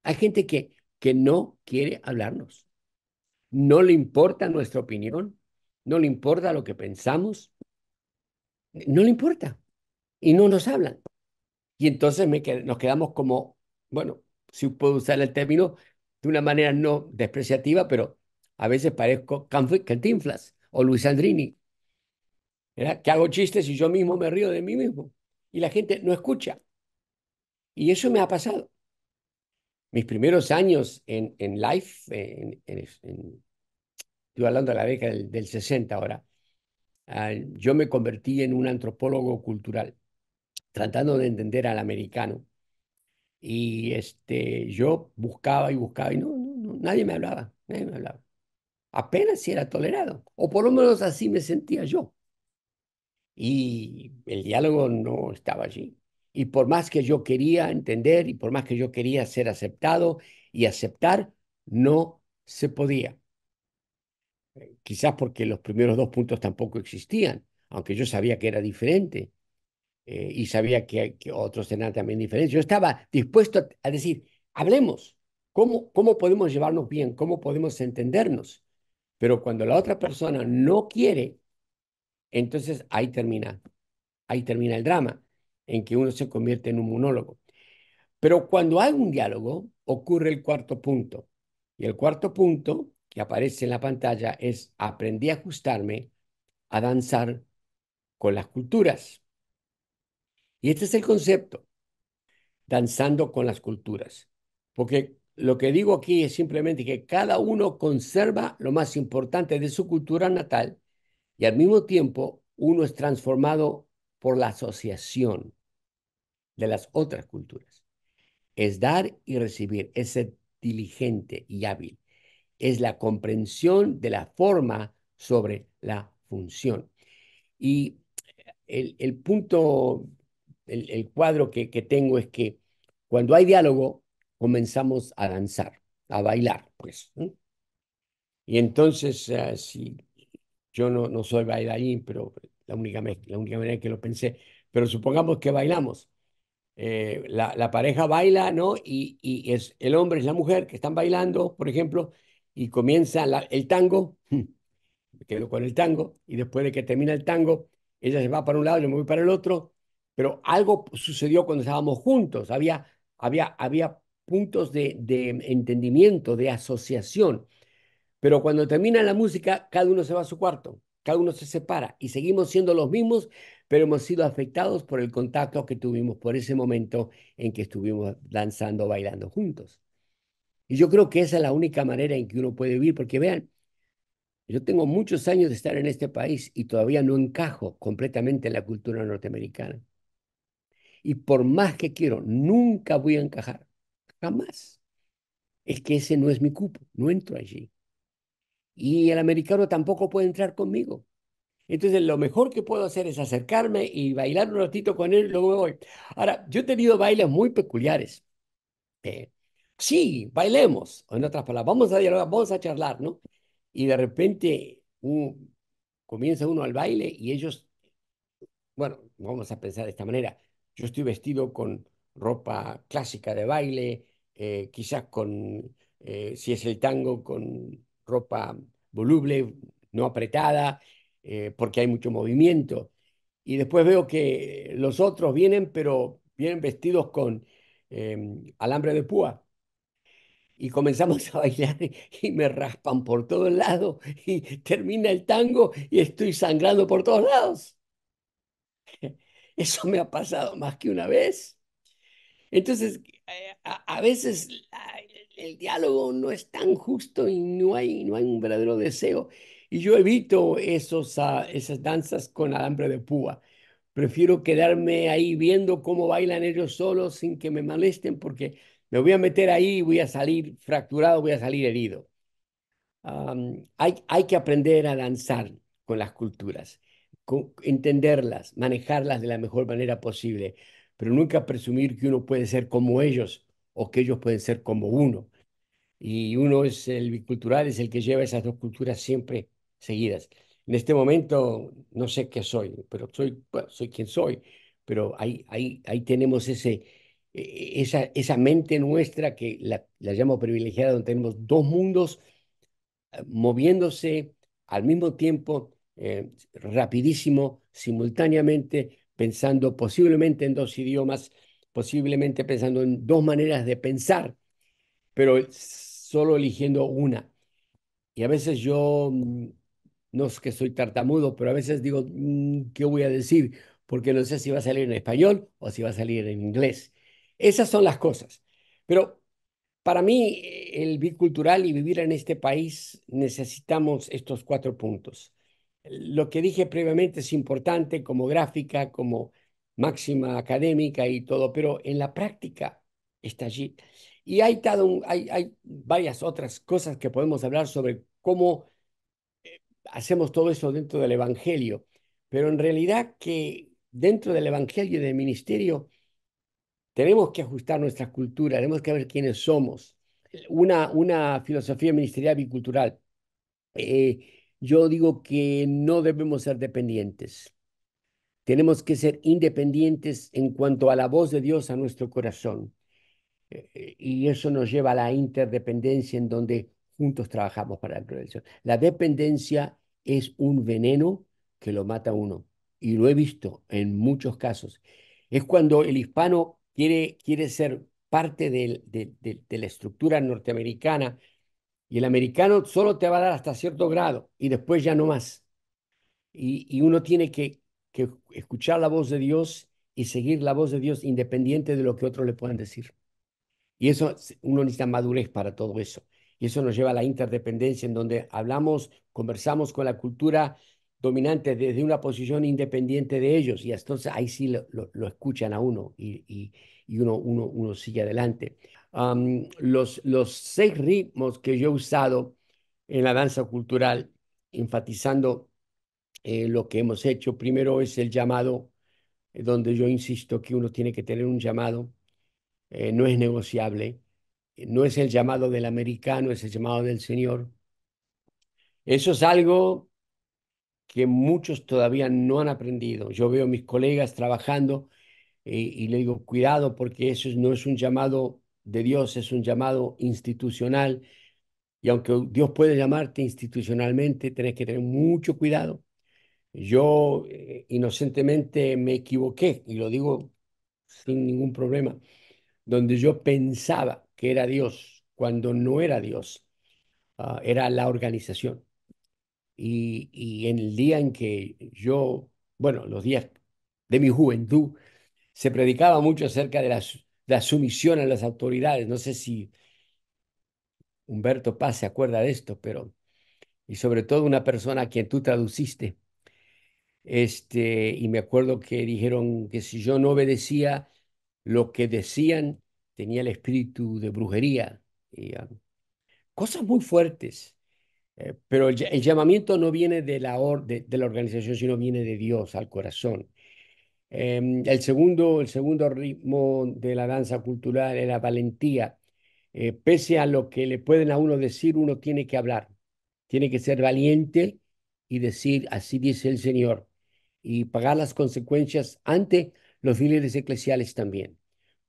Hay gente que no quiere hablarnos. No le importa nuestra opinión, no le importa lo que pensamos, no le importa y no nos hablan. Y entonces nos quedamos como, bueno, si puedo usar el término de una manera no despreciativa, pero a veces parezco Cantinflas o Luis Andrini, ¿verdad? Que hago chistes y yo mismo me río de mí mismo. Y la gente no escucha. Y eso me ha pasado. Mis primeros años en Life, estoy hablando de la década del 60 ahora, yo me convertí en un antropólogo cultural, tratando de entender al americano. Y yo buscaba y buscaba y nadie me hablaba, nadie me hablaba. Apenas si era tolerado, o por lo menos así me sentía yo. Y el diálogo no estaba allí. Y por más que yo quería entender y por más que yo quería ser aceptado y aceptar, no se podía. Quizás porque los primeros dos puntos tampoco existían, aunque yo sabía que era diferente y sabía que otros eran también diferentes. Yo estaba dispuesto a decir, hablemos, ¿cómo podemos llevarnos bien? ¿Cómo podemos entendernos? Pero cuando la otra persona no quiere, entonces ahí termina el drama, en que uno se convierte en un monólogo. Pero cuando hay un diálogo, ocurre el cuarto punto. Y el cuarto punto que aparece en la pantalla es aprendí a ajustarme a danzar con las culturas. Y este es el concepto, danzando con las culturas. Porque lo que digo aquí es simplemente que cada uno conserva lo más importante de su cultura natal y al mismo tiempo uno es transformado por la asociación de las otras culturas. Es dar y recibir, es ser diligente y hábil. Es la comprensión de la forma sobre la función. Y el punto, el cuadro que tengo es que cuando hay diálogo, comenzamos a danzar, a bailar, pues. ¿No? Y entonces, si yo no soy bailarín, pero la única manera que lo pensé, pero supongamos que bailamos. La pareja baila, ¿no? Y es el hombre y la mujer que están bailando, por ejemplo, y comienza el tango, me quedo con el tango, y después de que termina el tango, ella se va para un lado, yo me voy para el otro, pero algo sucedió cuando estábamos juntos, había puntos de entendimiento, de asociación, pero cuando termina la música, cada uno se va a su cuarto, cada uno se separa y seguimos siendo los mismos, pero hemos sido afectados por el contacto que tuvimos por ese momento en que estuvimos danzando, bailando juntos. Y yo creo que esa es la única manera en que uno puede vivir, porque vean, yo tengo muchos años de estar en este país y todavía no encajo completamente en la cultura norteamericana. Y por más que quiero, nunca voy a encajar, jamás. Es que ese no es mi cupo, no entro allí. Y el americano tampoco puede entrar conmigo. Entonces, lo mejor que puedo hacer es acercarme y bailar un ratito con él y luego me voy. Ahora, yo he tenido bailes muy peculiares. Eh, sí, bailemos, o en otras palabras, vamos a dialogar, vamos a charlar, ¿no? Y de repente comienza uno al baile y ellos, bueno, vamos a pensar de esta manera. Yo estoy vestido con ropa clásica de baile, quizás con, si es el tango, con ropa voluble, no apretada, porque hay mucho movimiento. Y después veo que los otros vienen, pero vienen vestidos con alambre de púa. Y comenzamos a bailar y me raspan por todos lados y termina el tango y estoy sangrando por todos lados. Eso me ha pasado más que una vez. Entonces, a veces el diálogo no es tan justo y no hay un verdadero deseo. Y yo evito esas danzas con alambre de púa. Prefiero quedarme ahí viendo cómo bailan ellos solos sin que me molesten porque me voy a meter ahí y voy a salir fracturado, voy a salir herido. Hay que aprender a danzar con las culturas, entenderlas, manejarlas de la mejor manera posible, pero nunca presumir que uno puede ser como ellos o que ellos pueden ser como uno. Y uno es el bicultural, es el que lleva esas dos culturas siempre seguidas. En este momento no sé qué soy, pero soy, bueno, soy quien soy, pero ahí tenemos esa mente nuestra que la llamo privilegiada, donde tenemos dos mundos moviéndose al mismo tiempo, rapidísimo, simultáneamente, pensando posiblemente en dos idiomas, posiblemente pensando en dos maneras de pensar, pero solo eligiendo una. Y a veces yo, no es que soy tartamudo, pero a veces digo, ¿qué voy a decir? Porque no sé si va a salir en español o si va a salir en inglés. Esas son las cosas. Pero para mí, el bicultural y vivir en este país necesitamos estos cuatro puntos. Lo que dije previamente es importante como gráfica, como máxima académica y todo, pero en la práctica está allí. Y hay varias otras cosas que podemos hablar sobre cómo hacemos todo eso dentro del Evangelio, pero en realidad que dentro del Evangelio y del ministerio tenemos que ajustar nuestra cultura, tenemos que ver quiénes somos. Una filosofía ministerial bicultural. Eh, yo digo que no debemos ser dependientes. Tenemos que ser independientes en cuanto a la voz de Dios a nuestro corazón. Y eso nos lleva a la interdependencia en donde juntos trabajamos para la prevención. La dependencia es un veneno que lo mata a uno. Y lo he visto en muchos casos. Es cuando el hispano quiere ser parte de la estructura norteamericana y el americano solo te va a dar hasta cierto grado y después ya no más. Y uno tiene que escuchar la voz de Dios y seguir la voz de Dios independiente de lo que otros le puedan decir. Y eso, uno necesita madurez para todo eso. Y eso nos lleva a la interdependencia, en donde hablamos, conversamos con la cultura dominante desde una posición independiente de ellos. Y entonces ahí sí lo escuchan a uno y uno sigue adelante. Los 6 ritmos que yo he usado en la danza cultural, enfatizando lo que hemos hecho. Primero es el llamado, donde yo insisto que uno tiene que tener un llamado, no es negociable, no es el llamado del americano, es el llamado del Señor. Eso es algo que muchos todavía no han aprendido. Yo veo a mis colegas trabajando y le digo, cuidado porque no es un llamado de Dios, es un llamado institucional. Y aunque Dios puede llamarte institucionalmente, tenés que tener mucho cuidado. Yo inocentemente me equivoqué, y lo digo sin ningún problema, donde yo pensaba que era Dios cuando no era Dios, era la organización. Y en el día en que yo, bueno, los días de mi juventud, se predicaba mucho acerca de la sumisión a las autoridades. No sé si Humberto Paz se acuerda de esto, pero, y sobre todo una persona a quien tú traduciste, y me acuerdo que dijeron que si yo no obedecía lo que decían, tenía el espíritu de brujería, y, cosas muy fuertes. Pero el llamamiento no viene de la organización, sino viene de Dios al corazón. El segundo ritmo de la danza cultural es la valentía. Pese a lo que le pueden a uno decir, uno tiene que hablar. Tiene que ser valiente y decir, así dice el Señor, y pagar las consecuencias ante los líderes eclesiales también,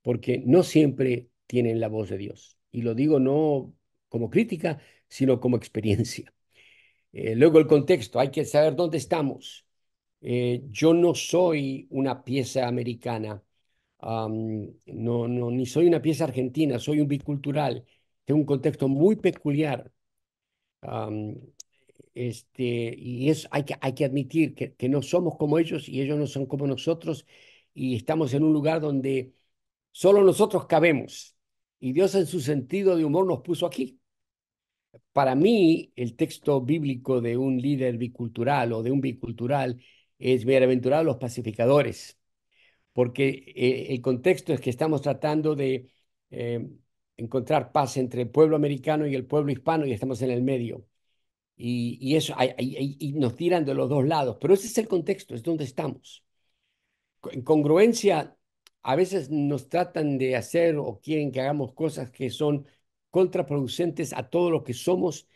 porque no siempre tienen la voz de Dios. Y lo digo no como crítica, sino como experiencia. Luego el contexto, hay que saber dónde estamos. Yo no soy una pieza americana, no, ni soy una pieza argentina, soy un bicultural. Tengo un contexto muy peculiar. am, hay que admitir que no somos como ellos y ellos no son como nosotros y estamos en un lugar donde solo nosotros cabemos y Dios en su sentido de humor nos puso aquí. Para mí, el texto bíblico de un líder bicultural o de un bicultural es bienaventurados los pacificadores, porque el contexto es que estamos tratando de eh, encontrar paz entre el pueblo americano y el pueblo hispano y estamos en el medio. Y eso, y nos tiran de los dos lados, pero ese es el contexto, es donde estamos. En congruencia, a veces nos tratan de hacer o quieren que hagamos cosas que son contraproducentes a todo lo que somos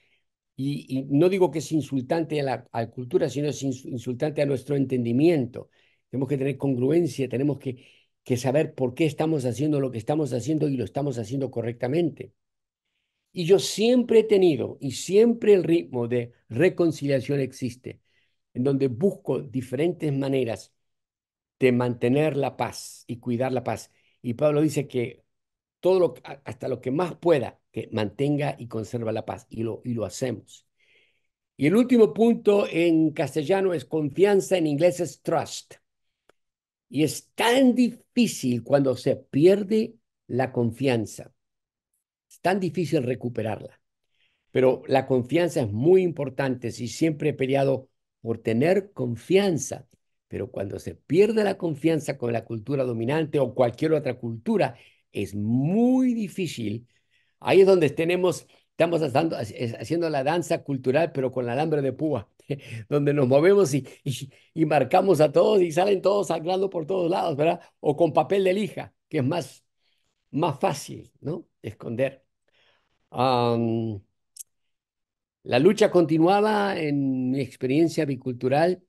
y no digo que es insultante a la cultura, sino es insultante a nuestro entendimiento. Tenemos que tener congruencia, tenemos que saber por qué estamos haciendo lo que estamos haciendo y lo estamos haciendo correctamente. Y yo siempre he tenido y siempre el ritmo de reconciliación existe, en donde busco diferentes maneras de mantener la paz y cuidar la paz. Y Pablo dice que hasta lo que más pueda, que mantenga y conserva la paz, y lo hacemos. Y el último punto en castellano es confianza, en inglés es trust. Y es tan difícil cuando se pierde la confianza, es tan difícil recuperarla. Pero la confianza es muy importante. Si siempre he peleado por tener confianza, pero cuando se pierde la confianza con la cultura dominante o cualquier otra cultura, es muy difícil. Ahí es donde estamos haciendo la danza cultural, pero con el alambre de púa, donde nos movemos y marcamos a todos y salen todos sangrando por todos lados, ¿verdad? O con papel de lija, que es más fácil, ¿no? Esconder. Am, la lucha continuaba en mi experiencia bicultural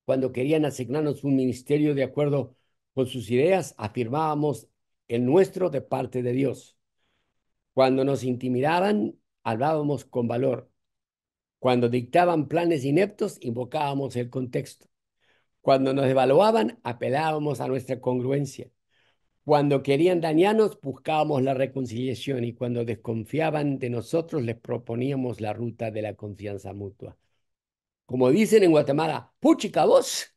cuando querían asignarnos un ministerio de acuerdo con sus ideas, afirmábamos el nuestro de parte de Dios. Cuando nos intimidaban, hablábamos con valor. Cuando dictaban planes ineptos, invocábamos el contexto. Cuando nos evaluaban, apelábamos a nuestra congruencia. Cuando querían dañarnos, buscábamos la reconciliación y cuando desconfiaban de nosotros, les proponíamos la ruta de la confianza mutua. Como dicen en Guatemala, puchica vos.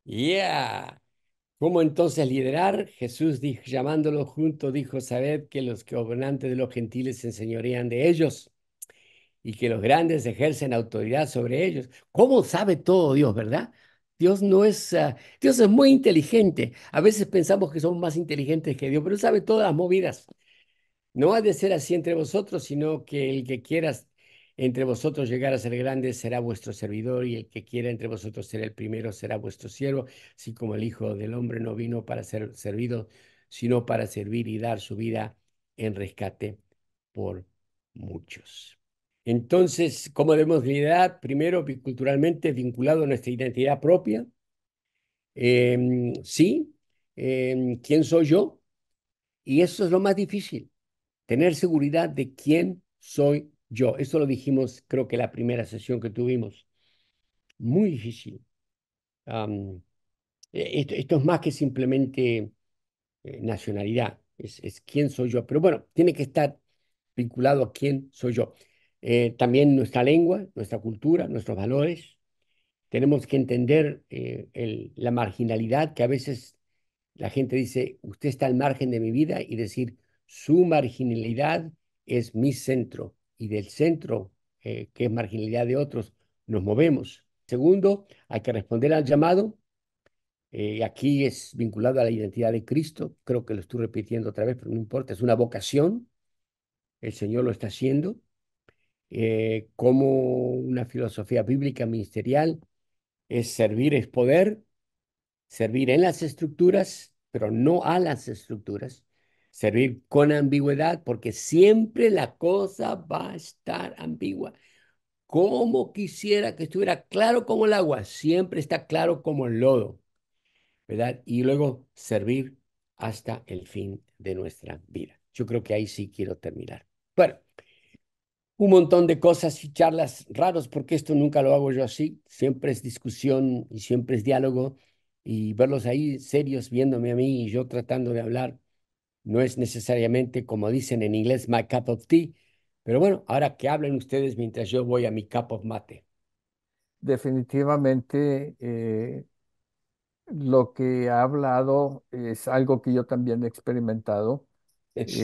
Yeah. ¿Cómo entonces liderar? Jesús dijo, llamándolo junto, dijo, sabed que los gobernantes de los gentiles se enseñorean de ellos y que los grandes ejercen autoridad sobre ellos. ¿Cómo sabe todo Dios, verdad? Dios es muy inteligente. A veces pensamos que somos más inteligentes que Dios, pero Él sabe todas las movidas. No ha de ser así entre vosotros, sino que el que quieras. entre vosotros llegar a ser grande será vuestro servidor, y el que quiera entre vosotros ser el primero será vuestro siervo, así como el Hijo del Hombre no vino para ser servido, sino para servir y dar su vida en rescate por muchos. Entonces, ¿cómo debemos liderar? Primero, culturalmente vinculado a nuestra identidad propia. Sí, ¿quién soy yo? Y eso es lo más difícil, tener seguridad de quién soy yo. Eso lo dijimos, creo que la primera sesión que tuvimos. Muy difícil. Am, esto es más que simplemente nacionalidad, es quién soy yo. Pero bueno, tiene que estar vinculado a quién soy yo. También nuestra lengua, nuestra cultura, nuestros valores. Tenemos que entender la marginalidad que a veces la gente dice, usted está al margen de mi vida, y decir, su marginalidad es mi centro, y del centro, que es marginalidad de otros, nos movemos. Segundo, hay que responder al llamado. Aquí es vinculado a la identidad de Cristo. Creo que lo estoy repitiendo otra vez, pero no importa, es una vocación. El Señor lo está haciendo. Como una filosofía bíblica ministerial, es servir, es poder. Servir en las estructuras, pero no a las estructuras. Servir con ambigüedad, porque siempre la cosa va a estar ambigua. Como quisiera que estuviera claro como el agua, siempre está claro como el lodo, ¿verdad? Y luego servir hasta el fin de nuestra vida. Yo creo que ahí sí quiero terminar. Bueno, un montón de cosas y charlas raros, porque esto nunca lo hago yo así. Siempre es discusión y siempre es diálogo, y verlos ahí serios viéndome a mí y yo tratando de hablar no es necesariamente, como dicen en inglés, my cup of tea. Pero bueno, ahora que hablen ustedes mientras yo voy a mi cup of mate. Definitivamente, lo que ha hablado es algo que yo también he experimentado,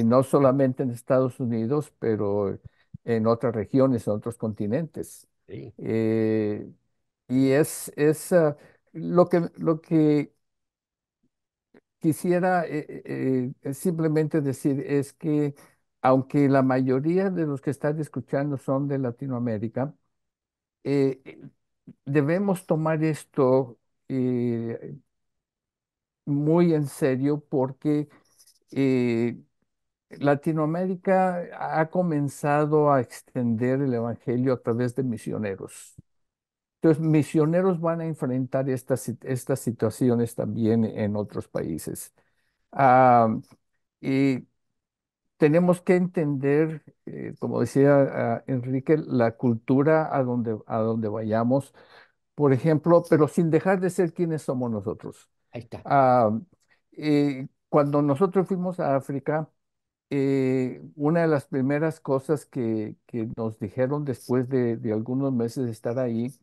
no solamente en Estados Unidos, pero en otras regiones, en otros continentes. Sí, Eh, y lo que quisiera simplemente decir es que aunque la mayoría de los que están escuchando son de Latinoamérica, eh, debemos tomar esto eh, muy en serio porque eh, Latinoamérica ha comenzado a extender el evangelio a través de misioneros. Entonces, misioneros van a enfrentar estas situaciones también en otros países. Ah, y tenemos que entender, como decía Enrique, la cultura a donde vayamos, por ejemplo, pero sin dejar de ser quienes somos nosotros. ahí está. Ah, Cuando nosotros fuimos a África, una de las primeras cosas que nos dijeron después de algunos meses de estar ahí,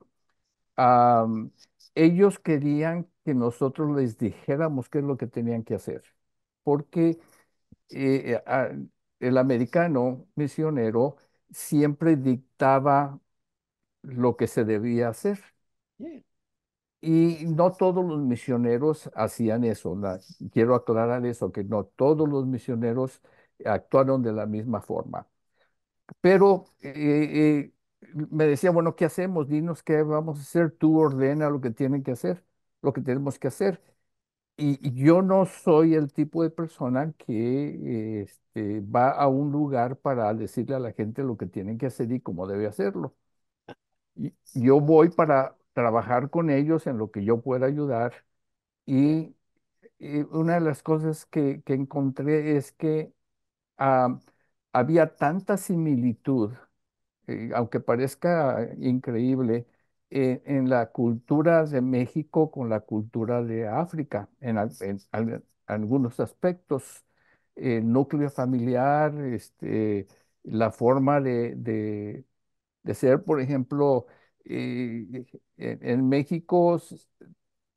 am, ellos querían que nosotros les dijéramos qué es lo que tenían que hacer, porque el americano misionero siempre dictaba lo que se debía hacer. Yeah. Y no todos los misioneros hacían eso. Quiero aclarar eso, que no todos los misioneros actuaron de la misma forma. Pero me decía, bueno, ¿qué hacemos? Dinos qué vamos a hacer. Tú ordena lo que tienen que hacer, lo que tenemos que hacer. Y yo no soy el tipo de persona que va a un lugar para decirle a la gente lo que tienen que hacer y cómo debe hacerlo. Yo voy para trabajar con ellos en lo que yo pueda ayudar. Y una de las cosas que encontré es que ah, había tanta similitud, aunque parezca increíble, en la cultura de México con la cultura de África, algunos aspectos, núcleo familiar, la forma de ser, por ejemplo, en México,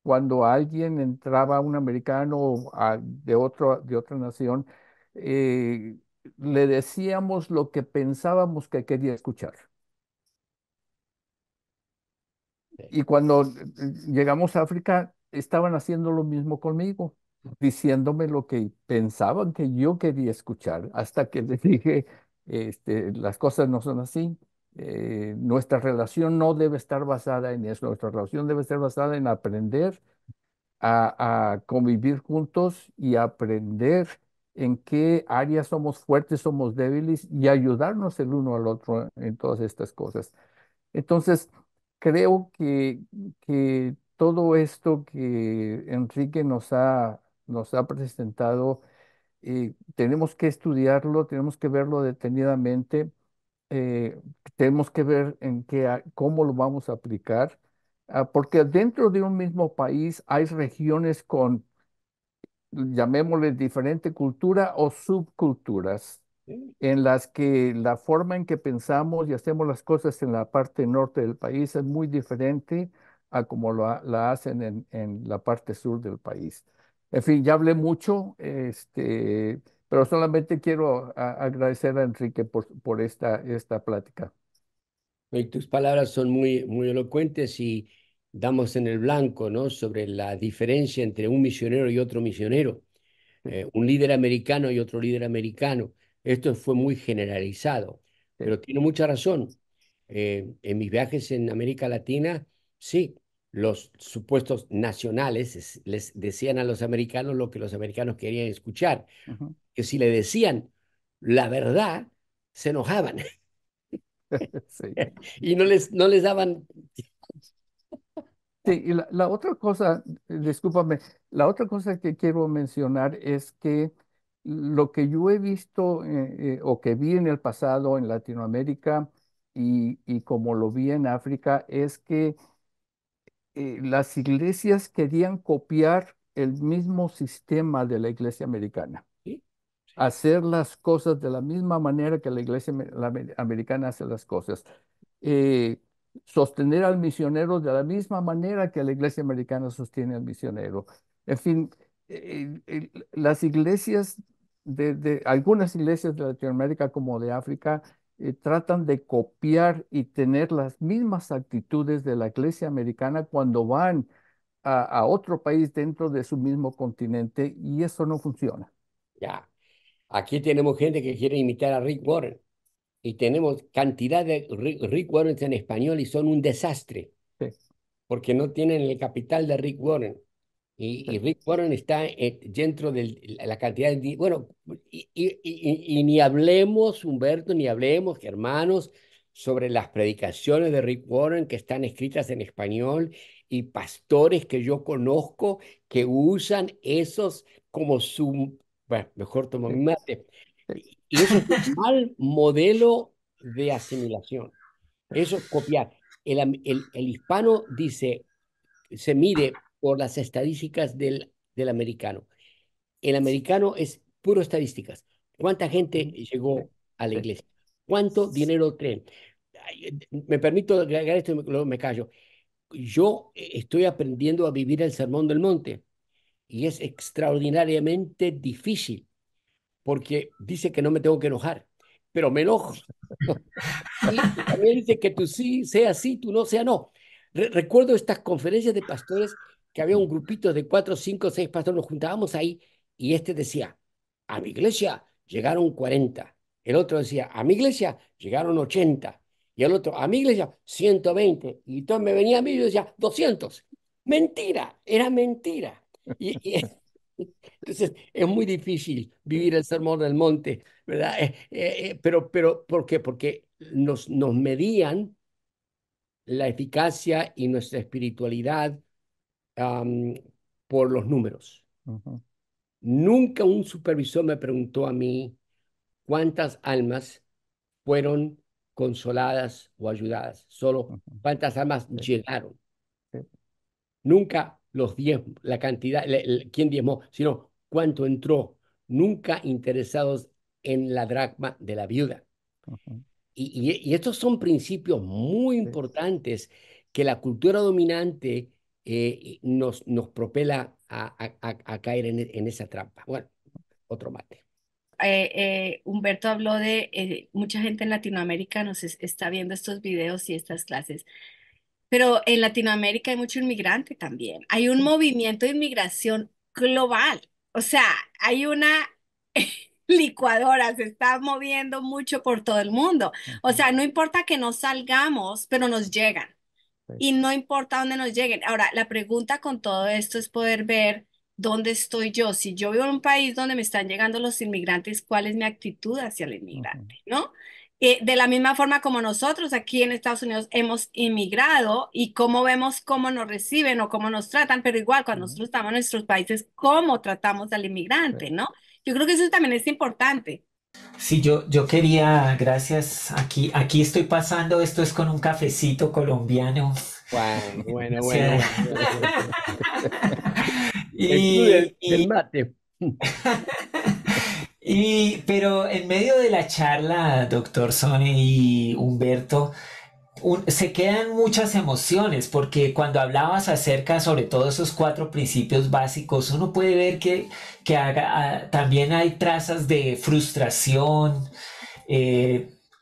cuando alguien entraba, un americano de otra nación, eh, le decíamos lo que pensábamos que quería escuchar. Sí. Y cuando llegamos a África, estaban haciendo lo mismo conmigo, diciéndome lo que pensaban que yo quería escuchar, hasta que les dije, las cosas no son así. Nuestra relación no debe estar basada en eso, nuestra relación debe estar basada en aprender a convivir juntos y aprender en qué áreas somos fuertes, somos débiles y ayudarnos el uno al otro en todas estas cosas. Entonces, creo que todo esto que Enrique nos ha presentado, tenemos que estudiarlo, tenemos que verlo detenidamente, eh, tenemos que ver en cómo lo vamos a aplicar, porque dentro de un mismo país hay regiones con, llamémosle, diferente cultura o subculturas Sí. en las que la forma en que pensamos y hacemos las cosas en la parte norte del país es muy diferente a como la hacen en la parte sur del país. En fin, ya hablé mucho, pero solamente quiero agradecer a Enrique por esta plática. Y tus palabras son muy, muy elocuentes y damos en el blanco, ¿no? Sobre la diferencia entre un misionero y otro misionero, Sí, un líder americano y otro líder americano. Esto fue muy generalizado, sí, pero tiene mucha razón. En mis viajes en América Latina, sí, los supuestos nacionales les decían a los americanos lo que los americanos querían escuchar, ujú. que si le decían la verdad, se enojaban Sí. y no les daban. Sí, y la otra cosa, discúlpame, la otra cosa que quiero mencionar es que lo que yo he visto o que vi en el pasado en Latinoamérica y como lo vi en África es que las iglesias querían copiar el mismo sistema de la iglesia americana, Sí, sí, hacer las cosas de la misma manera que la iglesia americana hace las cosas. Eh, Sostener al misionero de la misma manera que la iglesia americana sostiene al misionero. En fin, las iglesias algunas iglesias de Latinoamérica como de África tratan de copiar y tener las mismas actitudes de la iglesia americana cuando van a otro país dentro de su mismo continente y eso no funciona. ya. Aquí tenemos gente que quiere imitar a Rick Warren y tenemos cantidad de Rick Warren en español y son un desastre Sí, porque no tienen el capital de Rick Warren. sí, Y Rick Warren está dentro de la cantidad de. Bueno, y ni hablemos, Humberto, ni hablemos, hermanos, sobre las predicaciones de Rick Warren que están escritas en español y pastores que yo conozco que usan esos como su. Bueno, mejor tomo mi sí, mate. sí. Y eso es un mal modelo de asimilación. Eso es copiar. El hispano dice se mide por las estadísticas del americano. El americano es puro estadísticas. ¿Cuánta gente Ujú. Sí, llegó a la sí, iglesia? ¿Cuánto dinero traen? Me permito agregar esto y luego me callo. Yo estoy aprendiendo a vivir el sermón del monte y es extraordinariamente difícil porque dice que no me tengo que enojar, pero me enojo. Y también dice que tú sí sea sí, tú no sea no. Recuerdo estas conferencias de pastores que había un grupito de 4, 5, 6 pastores, nos juntábamos ahí y este decía, a mi iglesia llegaron 40. El otro decía, a mi iglesia llegaron 80. Y el otro, a mi iglesia 120. Y entonces me venía a mí y yo decía, 200. Mentira, era mentira. Entonces es muy difícil vivir el sermón del monte, ¿verdad? Pero, ¿por qué? Porque nos medían la eficacia y nuestra espiritualidad am, por los números. ujú, Nunca un supervisor me preguntó a mí cuántas almas fueron consoladas o ayudadas, solo ujú. cuántas almas Sí, llegaron. sí, Nunca los diezmos, la cantidad, quién diezmó, sino cuánto entró. Nunca interesados en la dracma de la viuda. ujú, Y estos son principios muy sí. importantes que la cultura dominante nos propela a caer en esa trampa. Bueno, otro mate. Humberto habló de mucha gente en Latinoamérica está viendo estos videos y estas clases, pero en Latinoamérica hay mucho inmigrante también. Hay un movimiento de inmigración global. O sea, hay una licuadora, se está moviendo mucho por todo el mundo. O Ujú. sea, no importa que no salgamos, pero nos llegan. Sí. Y no importa dónde nos lleguen. Ahora, la pregunta con todo esto es poder ver dónde estoy yo. Si yo vivo en un país donde me están llegando los inmigrantes, ¿cuál es mi actitud hacia el Ujú. inmigrante? ¿No? De la misma forma como nosotros aquí en Estados Unidos hemos inmigrado y cómo vemos cómo nos reciben o cómo nos tratan, pero igual cuando Ujú. nosotros estamos en nuestros países, cómo tratamos al Sí. inmigrante, ¿no? Yo creo que eso también es importante. Sí, yo quería, gracias, aquí estoy pasando, esto es con un cafecito colombiano. Bueno, O bueno, bueno, sea, bueno. El club y, del y, mate. pero en medio de la charla, doctor Sone y Humberto, se quedan muchas emociones porque cuando hablabas acerca sobre todo esos cuatro principios básicos, uno puede ver que también hay trazas de frustración,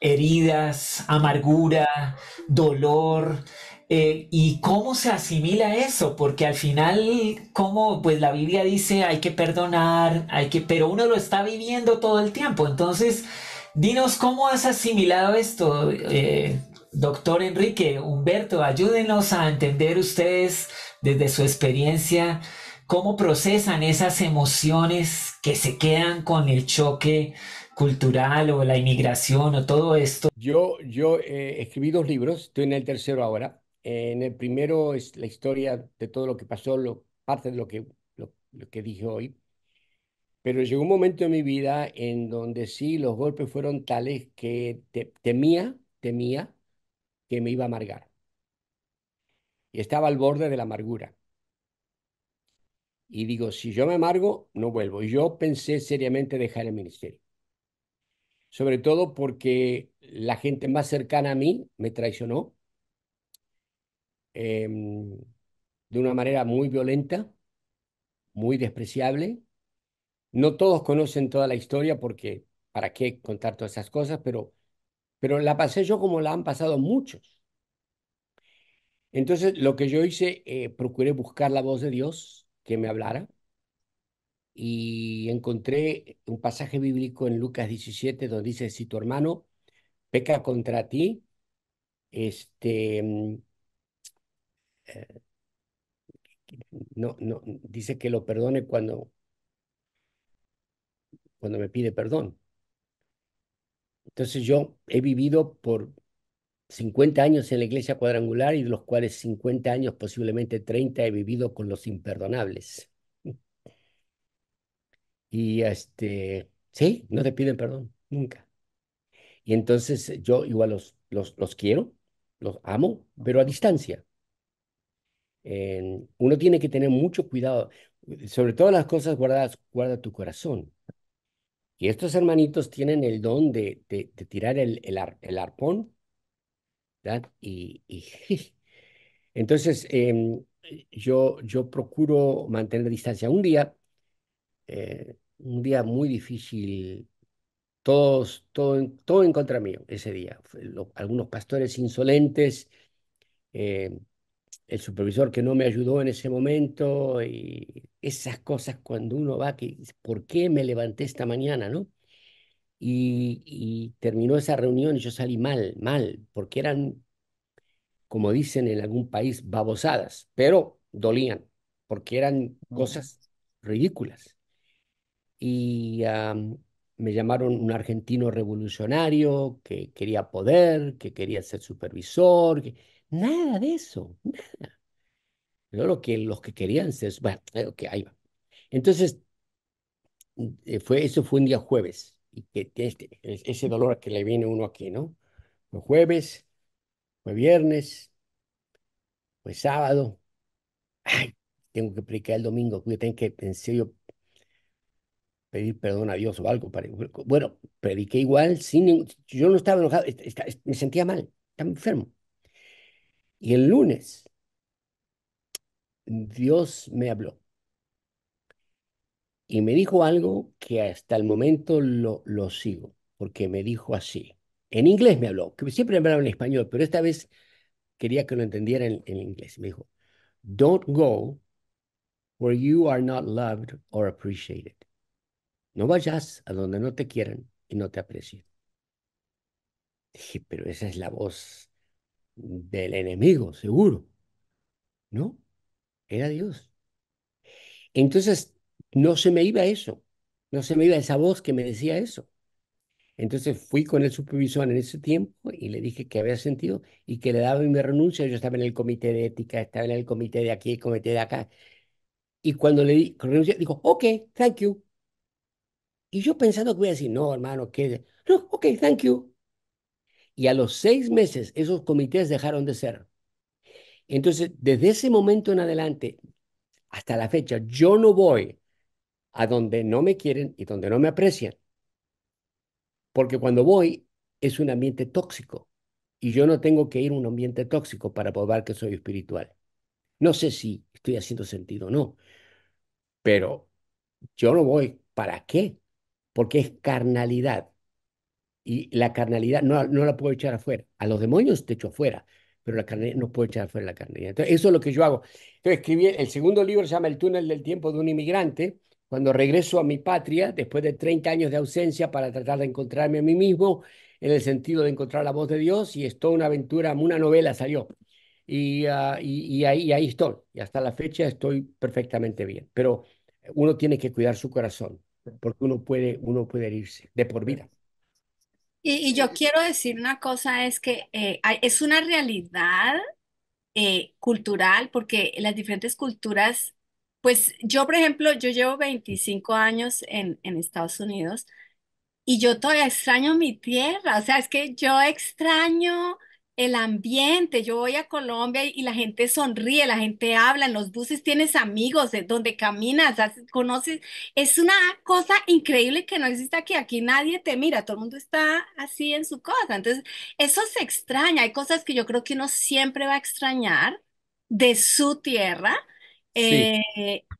heridas, amargura, dolor. ¿Y cómo se asimila eso? Porque al final, como pues la Biblia dice, hay que perdonar, pero uno lo está viviendo todo el tiempo. Entonces, dinos cómo has asimilado esto, doctor Enrique, Humberto, ayúdenos a entender ustedes desde su experiencia cómo procesan esas emociones que se quedan con el choque cultural o la inmigración o todo esto. Yo escribí 2 libros, estoy en el tercero ahora. En el primero es la historia de todo lo que pasó, parte de lo que dije hoy. Pero llegó un momento en mi vida en donde sí los golpes fueron tales que temía que me iba a amargar. Y estaba al borde de la amargura. Y digo, si yo me amargo, no vuelvo. Y yo pensé seriamente dejar el ministerio. Sobre todo porque la gente más cercana a mí me traicionó em, de una manera muy violenta, muy despreciable. No todos conocen toda la historia porque, ¿para qué contar todas esas cosas? Pero la pasé yo como la han pasado muchos. Entonces, lo que yo hice, procuré buscar la voz de Dios que me hablara y encontré un pasaje bíblico en Lucas 17 donde dice, si tu hermano peca contra ti, este, eh, no, dice que lo perdone cuando me pide perdón. Entonces yo he vivido por 50 años en la iglesia cuadrangular y de los cuales 50 años, posiblemente 30, he vivido con los imperdonables. Y sí, no te piden perdón, nunca. Y entonces yo igual los quiero, los amo, pero a distancia. Uno tiene que tener mucho cuidado. Sobre todas las cosas guardadas, guarda tu corazón. Y estos hermanitos tienen el don de tirar el arpón, ¿verdad? Entonces yo procuro mantener distancia. Un día muy difícil, todo en contra mío ese día. Algunos pastores insolentes, eh, el supervisor que no me ayudó en ese momento y esas cosas cuando uno va que, ¿por qué me levanté esta mañana, no? Y terminó esa reunión y yo salí mal, mal, porque eran, como dicen en algún país, babosadas, pero dolían, porque eran Ujú. cosas ridículas. Y me llamaron un argentino revolucionario que quería poder, que quería ser supervisor, nada de eso, nada. Pero los que querían ser, bueno, ok, ahí va. Entonces, eso fue un día jueves, y que tiene ese dolor que le viene a uno aquí, ¿no? Fue jueves, fue viernes, fue sábado. Ay, tengo que predicar el domingo, porque tengo que, en serio, pedir perdón a Dios o algo. Bueno, prediqué igual, yo no estaba enojado, me sentía mal, estaba enfermo. Y el lunes, Dios me habló y me dijo algo que hasta el momento lo sigo, porque me dijo así. En inglés me habló, que siempre me hablaba en español, pero esta vez quería que lo entendiera en inglés. Me dijo, Don't go where you are not loved or appreciated. no vayas a donde no te quieran y no te aprecien. Dije, pero esa es la voz del enemigo, seguro. No, era Dios. Entonces, no se me iba eso, no se me iba esa voz que me decía eso. Entonces fui con el supervisor en ese tiempo y le dije que había sentido y que le daba mi renuncia. Yo estaba en el comité de ética, estaba en el comité de aquí, el comité de acá. Y cuando le di renuncia, dijo, ok, thank you. Y yo pensando que voy a decir, no, hermano, que no, ok, thank you. Y a los 6 meses esos comités dejaron de ser. Entonces, desde ese momento en adelante, hasta la fecha, yo no voy a donde no me quieren y donde no me aprecian, porque cuando voy es un ambiente tóxico y yo no tengo que ir a un ambiente tóxico para probar que soy espiritual. No sé si estoy haciendo sentido o no, pero yo no voy. ¿Para qué? Porque es carnalidad. Y la carnalidad no la puedo echar afuera. A los demonios te echo afuera, pero la carnalidad no puedo echar afuera la carnalidad. Entonces, eso es lo que yo hago. Entonces, escribí, el segundo libro se llama El túnel del tiempo de un inmigrante. Cuando regreso a mi patria, después de 30 años de ausencia, para tratar de encontrarme a mí mismo, en el sentido de encontrar la voz de Dios, y es toda una aventura, una novela salió. Y ahí estoy. Y hasta la fecha estoy perfectamente bien. Pero uno tiene que cuidar su corazón, porque uno puede herirse de por vida. Y yo quiero decir una cosa, es que es una realidad cultural, porque las diferentes culturas, pues yo, por ejemplo, yo llevo 25 años en Estados Unidos. Y yo todavía extraño mi tierra, o sea, es que yo extraño el ambiente. Yo voy a Colombia y la gente sonríe, la gente habla, en los buses tienes amigos, donde caminas, conoces. Es una cosa increíble que no existe aquí. Aquí nadie te mira, todo el mundo está así en su cosa. Entonces, eso se extraña. Hay cosas que yo creo que uno siempre va a extrañar de su tierra. Sí.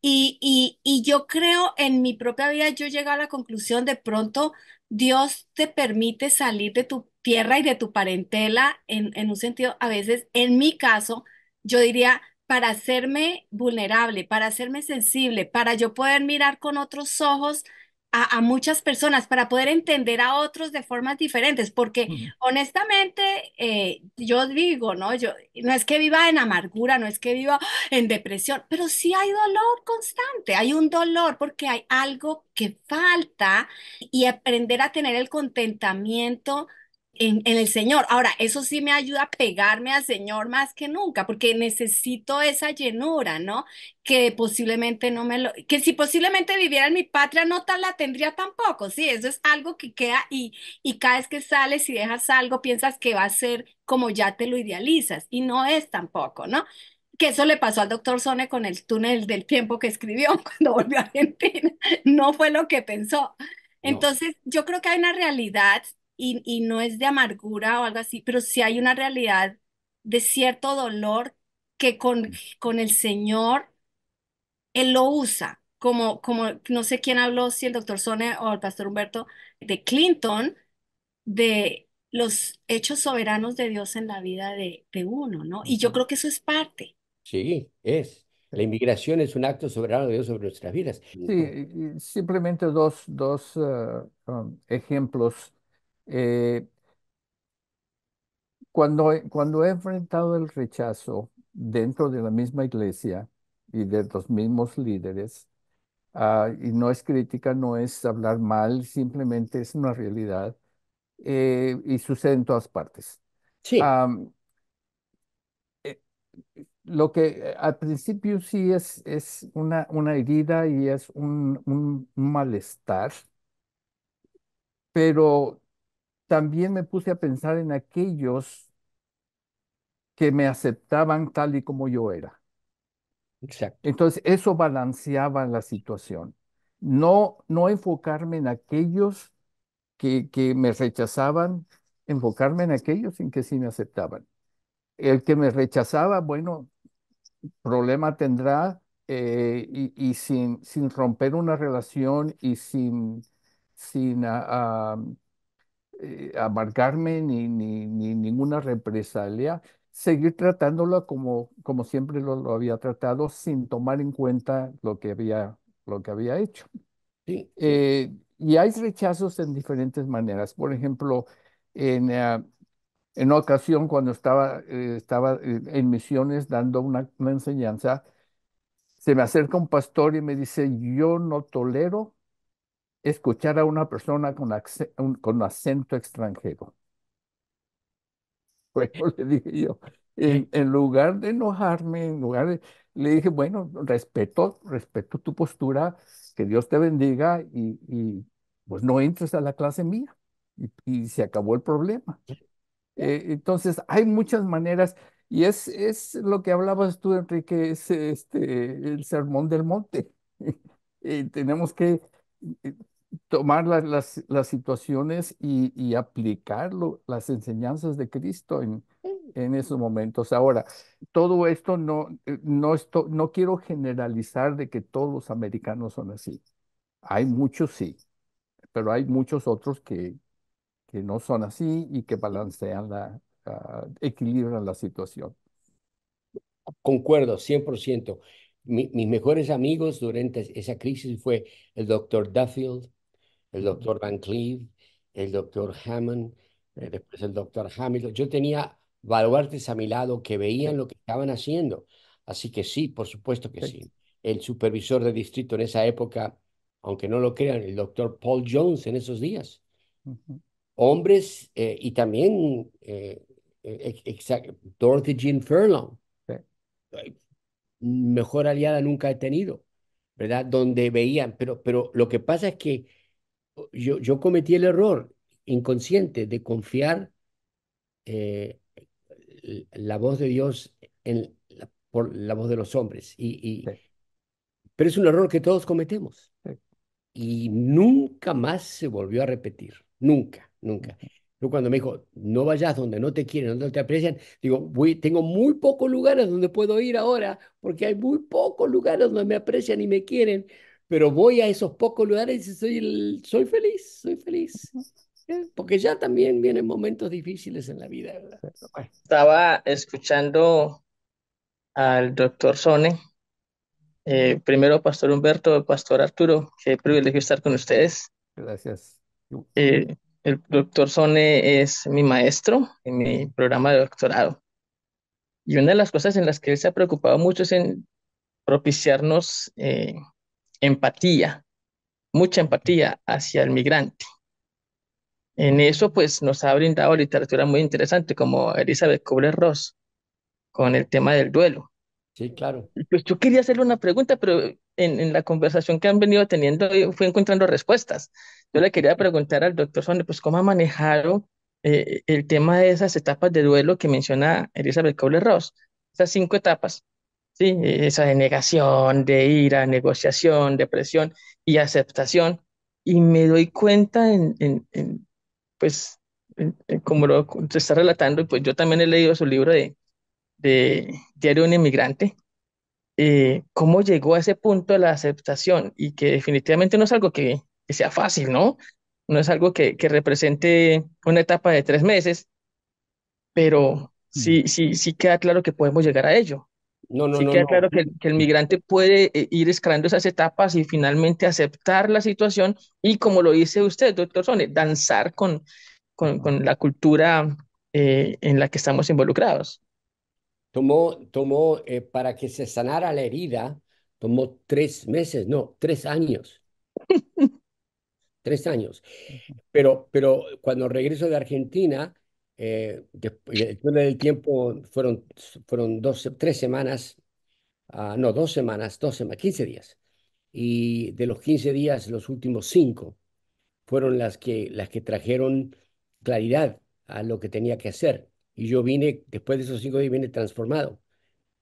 Y yo creo en mi propia vida, yo llego a la conclusión, de pronto Dios te permite salir de tu tierra y de tu parentela en un sentido, a veces, en mi caso, yo diría, para hacerme vulnerable, para hacerme sensible, para yo poder mirar con otros ojos a muchas personas, para poder entender a otros de formas diferentes, porque Ujú. honestamente, yo digo, ¿no? Yo no es que viva en amargura, no es que viva en depresión, pero sí hay dolor constante, hay un dolor porque hay algo que falta, y aprender a tener el contentamiento en el Señor. Ahora, eso sí me ayuda a pegarme al Señor más que nunca, porque necesito esa llenura, ¿no? Que posiblemente no me lo, que si posiblemente viviera en mi patria no tan la tendría tampoco, sí, eso es algo que queda, y cada vez que sales y dejas algo piensas que va a ser como ya te lo idealizas, y no es tampoco, ¿no? Que eso le pasó al doctor Sone con el túnel del tiempo que escribió cuando volvió a Argentina. No fue lo que pensó. No. Entonces, yo creo que hay una realidad, y no es de amargura o algo así, pero sí hay una realidad de cierto dolor que con el Señor, Él lo usa. Como no sé quién habló, si el doctor Sone o el pastor Humberto, de Clinton, de los hechos soberanos de Dios en la vida de uno, ¿no? Y yo Ujú. creo que eso es parte. Sí, es. La inmigración es un acto soberano de Dios sobre nuestras vidas. Sí, y simplemente dos ejemplos. Eh, cuando he enfrentado el rechazo dentro de la misma iglesia y de los mismos líderes, y no es crítica, no es hablar mal, simplemente es una realidad, y sucede en todas partes. Sí, Am, eh, lo que al principio sí es una herida y es un malestar, pero también me puse a pensar en aquellos que me aceptaban tal y como yo era. exacto. Entonces, eso balanceaba la situación. No enfocarme en aquellos que me rechazaban, enfocarme en aquellos en que sí me aceptaban. El que me rechazaba, bueno, problema tendrá, y sin romper una relación y sin amargarme ni ninguna represalia, seguir tratándolo como siempre lo había tratado, sin tomar en cuenta lo que había hecho. Sí, sí. Eh, y hay rechazos en diferentes maneras. Por ejemplo, en, en una ocasión cuando estaba en misiones dando una enseñanza, se me acerca un pastor y me dice, yo no tolero escuchar a una persona con acento extranjero. Bueno, le dije yo, en lugar de enojarme, le dije, bueno, respeto tu postura, que Dios te bendiga pues no entres a la clase mía. Y se acabó el problema. Entonces, hay muchas maneras, y es lo que hablabas tú, Enrique, es el sermón del monte. Tenemos que eh, tomar las situaciones y aplicar las enseñanzas de Cristo en esos momentos. Ahora, todo esto no quiero generalizar de que todos los americanos son así. Hay muchos sí, pero hay muchos otros que no son así y que balancean equilibran la situación. Concuerdo, 100%. Mis mejores amigos durante esa crisis fue el doctor Duffield, el Ujú. doctor Van Cleve, el doctor Hammond, después el doctor Hamilton. Yo tenía baluartes a mi lado que Sí, veían lo que estaban haciendo. Así que sí, por supuesto que sí, sí. El supervisor de distrito en esa época, aunque no lo crean, el doctor Paul Jones en esos días. ujú, Hombres y también Dorothy Jean Furlong, sí, mejor aliada nunca he tenido, ¿verdad? Donde veían, pero lo que pasa es que yo cometí el error inconsciente de confiar eh, la voz de Dios por la voz de los hombres. sí, Pero es un error que todos cometemos sí, y nunca más se volvió a repetir. Nunca, nunca. ujú, Yo cuando me dijo, no vayas donde no te quieren, donde no te aprecian, digo, tengo muy pocos lugares donde puedo ir ahora, porque hay muy pocos lugares donde me aprecian y me quieren, pero voy a esos pocos lugares y soy feliz, soy feliz. Porque ya también vienen momentos difíciles en la vida, ¿verdad? sí. Pero bueno, Estaba escuchando al doctor Sone, primero Pastor Humberto, Pastor Arturo, qué privilegio estar con ustedes. Gracias. El doctor Sone es mi maestro en mi programa de doctorado. Y una de las cosas en las que él se ha preocupado mucho es en propiciarnos empatía, mucha empatía hacia el migrante. En eso, pues, nos ha brindado literatura muy interesante, como Elizabeth Kubler-Ross, con el tema del duelo. sí, claro. Pues yo quería hacerle una pregunta, pero en la conversación que han venido teniendo, fui encontrando respuestas. Yo le quería preguntar al doctor Sonne, pues, ¿cómo ha manejado el tema de esas etapas de duelo que menciona Elizabeth Kubler-Ross? Esas 5 etapas, ¿sí? Esa de negación, de ira, negociación, depresión y aceptación. Y me doy cuenta pues, como lo se está relatando, y pues yo también he leído su libro de Diario de un Inmigrante, cómo llegó a ese punto de la aceptación y que definitivamente no es algo que sea fácil, ¿no? No es algo que represente una etapa de 3 meses, pero Mm. sí queda claro que podemos llegar a ello. No, no, Sí no, queda no. claro que el migrante puede ir escalando esas etapas y finalmente aceptar la situación y, como lo dice usted, doctor Sone, danzar con la cultura en la que estamos involucrados. Para que se sanara la herida, tomó 3 meses, no, 3 años, 3 años. Pero cuando regreso de Argentina, después del tiempo fueron 3 semanas, no, 2 semanas, 15 días. Y de los 15 días, los últimos 5 fueron las que trajeron claridad a lo que tenía que hacer. Y yo vine, después de esos 5 días, vine transformado.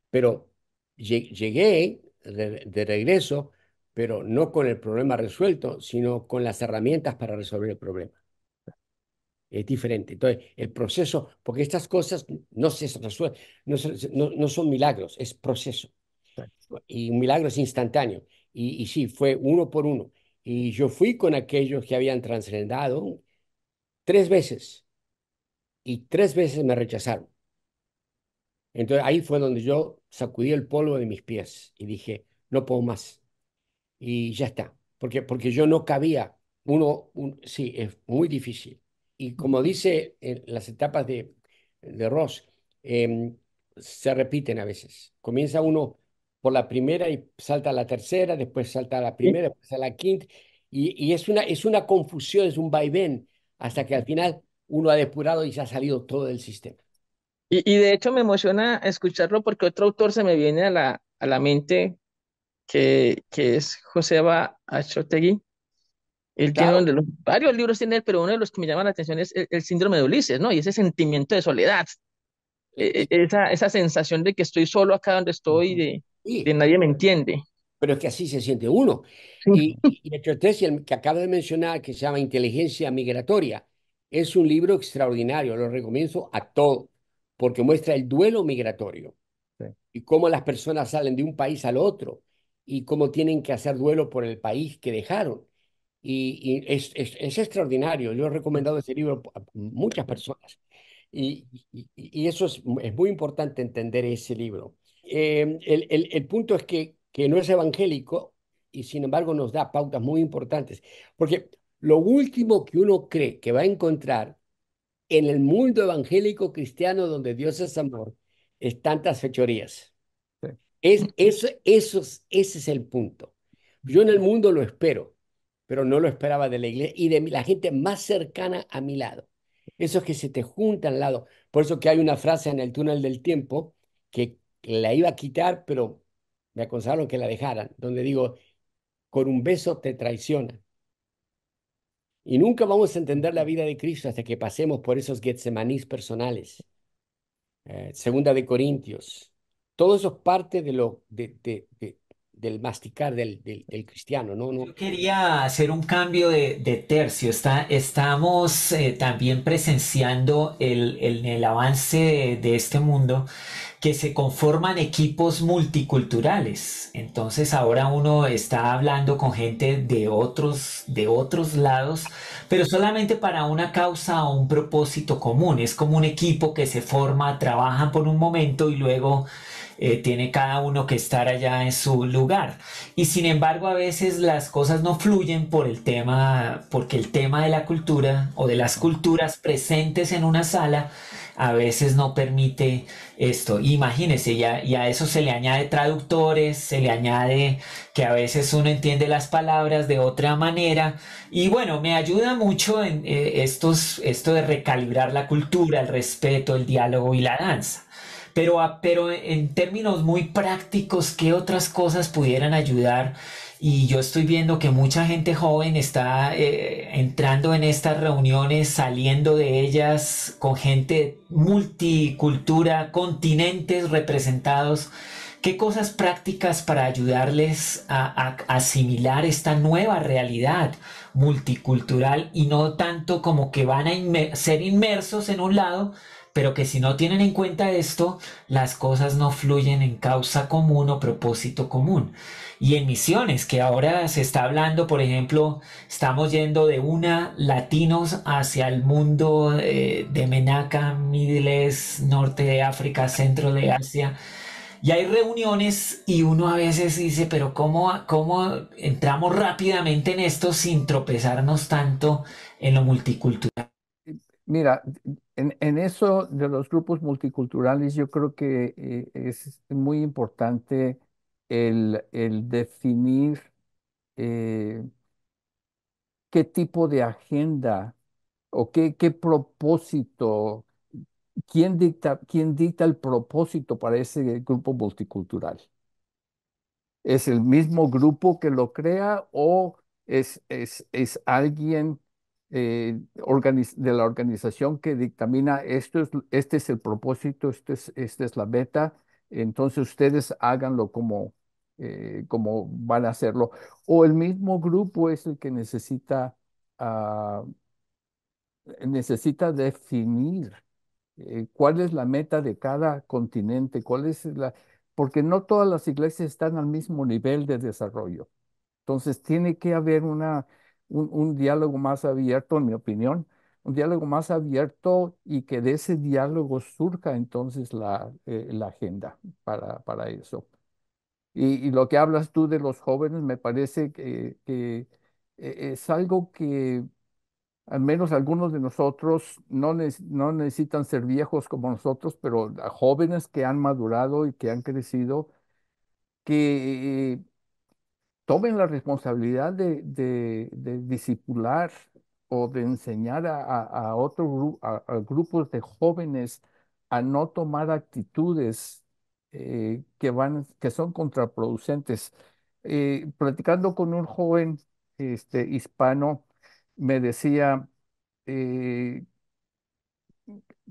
Pero llegué de regreso, pero no con el problema resuelto, sino con las herramientas para resolver el problema. Es diferente. Entonces, el proceso, porque estas cosas no se resuelven, no son milagros, es proceso. Y un milagro es instantáneo. Y sí, fue uno por uno. Y yo fui con aquellos que habían transgendado 3 veces y 3 veces me rechazaron. Entonces ahí fue donde yo sacudí el polvo de mis pies y dije, no puedo más. Y ya está, porque yo no cabía Sí, es muy difícil. Y como dice en las etapas de Ross, em, se repiten a veces. Comienza uno por la primera y salta a la tercera, después salta a la Y, primera, después a la quinta. Y es una confusión, es un vaivén, hasta que al final uno ha depurado y se ha salido todo del sistema. y de hecho me emociona escucharlo porque otro autor se me viene a la mente que es Joseba Achotegui. Él tiene Claro. varios libros tiene él, pero uno de los que me llama la atención es el síndrome de Ulises, ¿no? Y ese sentimiento de soledad, eh, esa sensación de que estoy solo acá donde estoy, de sí, nadie me entiende. pero es que así se siente uno. Y el el que acabo de mencionar, que se llama Inteligencia Migratoria, es un libro extraordinario, lo recomiendo a todos, porque muestra el duelo migratorio Sí, y cómo las personas salen de un país al otro y cómo tienen que hacer duelo por el país que dejaron. Es extraordinario, yo he recomendado ese libro a muchas personas. Y eso es muy importante entender ese libro. El punto es que no es evangélico y sin embargo nos da pautas muy importantes, porque lo último que uno cree que va a encontrar en el mundo evangélico cristiano donde Dios es amor es tantas fechorías. sí. Ese es el punto. Yo en el mundo lo espero, pero no lo esperaba de la iglesia y de la gente más cercana a mi lado. Esos que se te juntan al lado. Por eso que hay una frase en el túnel del tiempo que la iba a quitar, pero me aconsejaron que la dejaran, donde digo, con un beso te traiciona. Y nunca vamos a entender la vida de Cristo hasta que pasemos por esos Getsemanís personales. Segunda de Corintios. Todo eso es parte del masticar del cristiano, ¿no? No, Yo quería hacer un cambio de tercio. Estamos también presenciando el avance de este mundo que se conforman equipos multiculturales. Entonces ahora uno está hablando con gente de otros lados, pero solamente para una causa o un propósito común. Es como un equipo que se forma, trabajan por un momento y luego tiene cada uno que estar allá en su lugar. Y sin embargo, a veces las cosas no fluyen por el tema, porque el tema de la cultura o de las culturas presentes en una sala a veces no permite esto. Imagínese, y a eso se le añade traductores, se le añade que a veces uno entiende las palabras de otra manera. Y bueno, me ayuda mucho en esto de recalibrar la cultura, el respeto, el diálogo y la danza. Pero en términos muy prácticos, ¿qué otras cosas pudieran ayudar? Y yo estoy viendo que mucha gente joven está entrando en estas reuniones, saliendo de ellas con gente multicultura, continentes representados. ¿Qué cosas prácticas para ayudarles a asimilar esta nueva realidad multicultural y no tanto como que van a ser inmersos en un lado, pero que si no tienen en cuenta esto, las cosas no fluyen en causa común o propósito común? Y en misiones, que ahora se está hablando, por ejemplo, estamos yendo de una latinos hacia el mundo de Menaca, Middle East, norte de África, centro de Asia. Y hay reuniones y uno a veces dice, pero cómo entramos rápidamente en esto sin tropezarnos tanto en lo multicultural? Mira, en eso de los grupos multiculturales, yo creo que es muy importante el definir eh, qué tipo de agenda o qué propósito, quién dicta el propósito para ese grupo multicultural. ¿Es el mismo grupo que lo crea o es alguien de la organización que dictamina este es el propósito, esta es la meta, entonces ustedes háganlo como van a hacerlo? ¿O el mismo grupo es el que ah, necesita definir cuál es la meta de cada continente? Porque no todas las iglesias están al mismo nivel de desarrollo. Entonces tiene que haber un diálogo más abierto, en mi opinión, un diálogo más abierto y que de ese diálogo surja entonces la agenda para eso. Y lo que hablas tú de los jóvenes me parece que es algo que al menos algunos de nosotros no necesitan ser viejos como nosotros, pero a jóvenes que han madurado y que han crecido, que tomen la responsabilidad de discipular o de enseñar a otro a grupos de jóvenes a no tomar actitudes que son contraproducentes. Platicando con un joven hispano, me decía eh,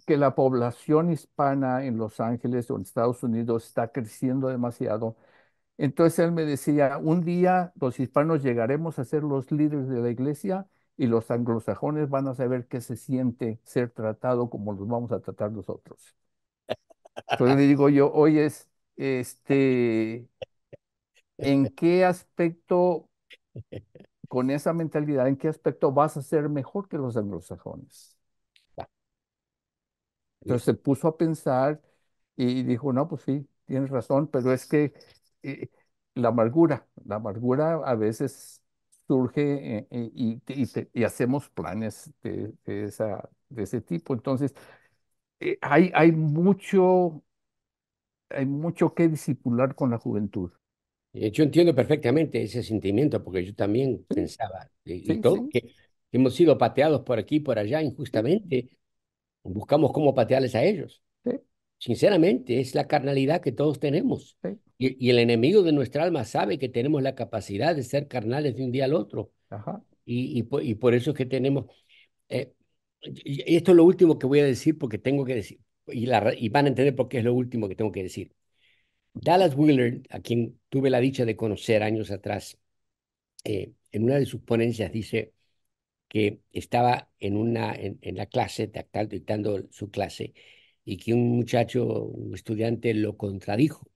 que la población hispana en Los Ángeles o en Estados Unidos está creciendo demasiado. Entonces él me decía, un día los hispanos llegaremos a ser los líderes de la iglesia y los anglosajones van a saber qué se siente ser tratado como los vamos a tratar nosotros. Entonces le digo yo, oye, ¿en qué aspecto, con esa mentalidad, en qué aspecto vas a ser mejor que los anglosajones? Entonces se puso a pensar y dijo, no, pues sí, tienes razón, pero es que eh, la amargura a veces surge y hacemos planes de ese tipo. Entonces, hay mucho que disipular con la juventud. Yo entiendo perfectamente ese sentimiento porque yo también Sí, pensaba, y sí, todo, sí, que hemos sido pateados por aquí y por allá injustamente, buscamos cómo patearles a ellos. sí, Sinceramente, es la carnalidad que todos tenemos. sí, Y el enemigo de nuestra alma sabe que tenemos la capacidad de ser carnales de un día al otro. ajá, Y por eso es que tenemos... eh, y esto es lo último que voy a decir porque tengo que decir, y van a entender por qué es lo último que tengo que decir. Dallas Willard, a quien tuve la dicha de conocer años atrás, en una de sus ponencias dice que estaba en la clase, dictando su clase, y que un muchacho, un estudiante, lo contradijo.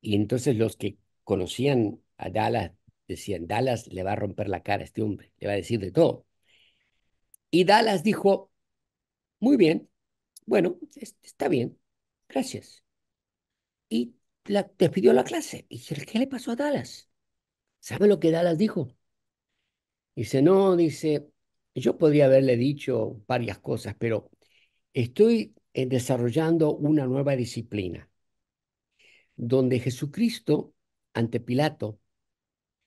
Y entonces los que conocían a Dallas decían, Dallas le va a romper la cara a este hombre, le va a decir de todo. Y Dallas dijo, muy bien, bueno, está bien, gracias. Y despidió la clase. Y dije, ¿qué le pasó a Dallas? ¿Sabe lo que Dallas dijo? Dice, no, dice, yo podría haberle dicho varias cosas, pero estoy desarrollando una nueva disciplina donde Jesucristo, ante Pilato,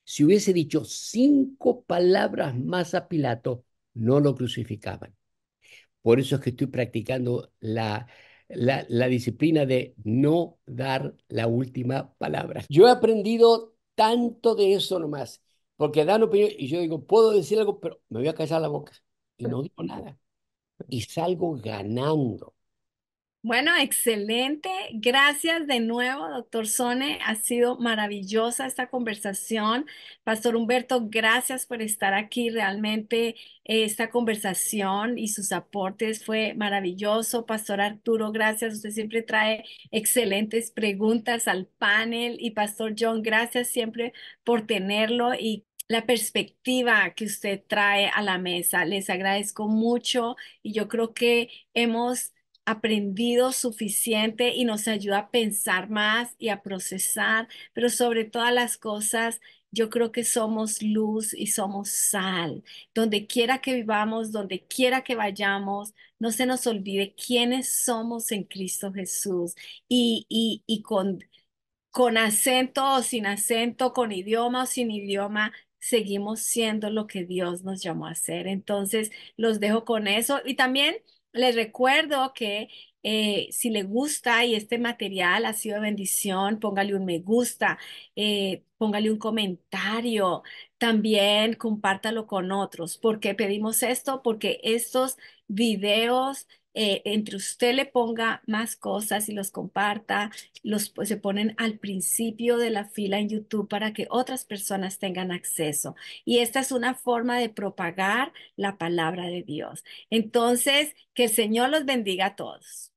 si hubiese dicho 5 palabras más a Pilato, no lo crucificaban. Por eso es que estoy practicando la disciplina de no dar la última palabra. Yo he aprendido tanto de eso nomás, porque dan opinión y yo digo, puedo decir algo, pero me voy a callar la boca y sí. no digo nada y salgo ganando. Bueno, excelente. Gracias de nuevo, doctor Sone. Ha sido maravillosa esta conversación. Pastor Humberto, gracias por estar aquí. Realmente esta conversación y sus aportes fue maravilloso. Pastor Arturo, gracias. Usted siempre trae excelentes preguntas al panel. Y Pastor John, gracias siempre por tenerlo y la perspectiva que usted trae a la mesa. Les agradezco mucho y yo creo que hemos aprendido suficiente y nos ayuda a pensar más y a procesar, pero sobre todas las cosas, yo creo que somos luz y somos sal. Donde quiera que vivamos, donde quiera que vayamos, no se nos olvide quiénes somos en Cristo Jesús y con acento o sin acento, con idioma o sin idioma, seguimos siendo lo que Dios nos llamó a ser. Entonces, los dejo con eso. Y también les recuerdo que si le gusta y este material ha sido de bendición, póngale un me gusta, póngale un comentario, también compártalo con otros. ¿Por qué pedimos esto? Porque estos videos, entre usted le ponga más cosas y los comparta, pues, se ponen al principio de la fila en YouTube para que otras personas tengan acceso. Y esta es una forma de propagar la palabra de Dios. Entonces, que el Señor los bendiga a todos.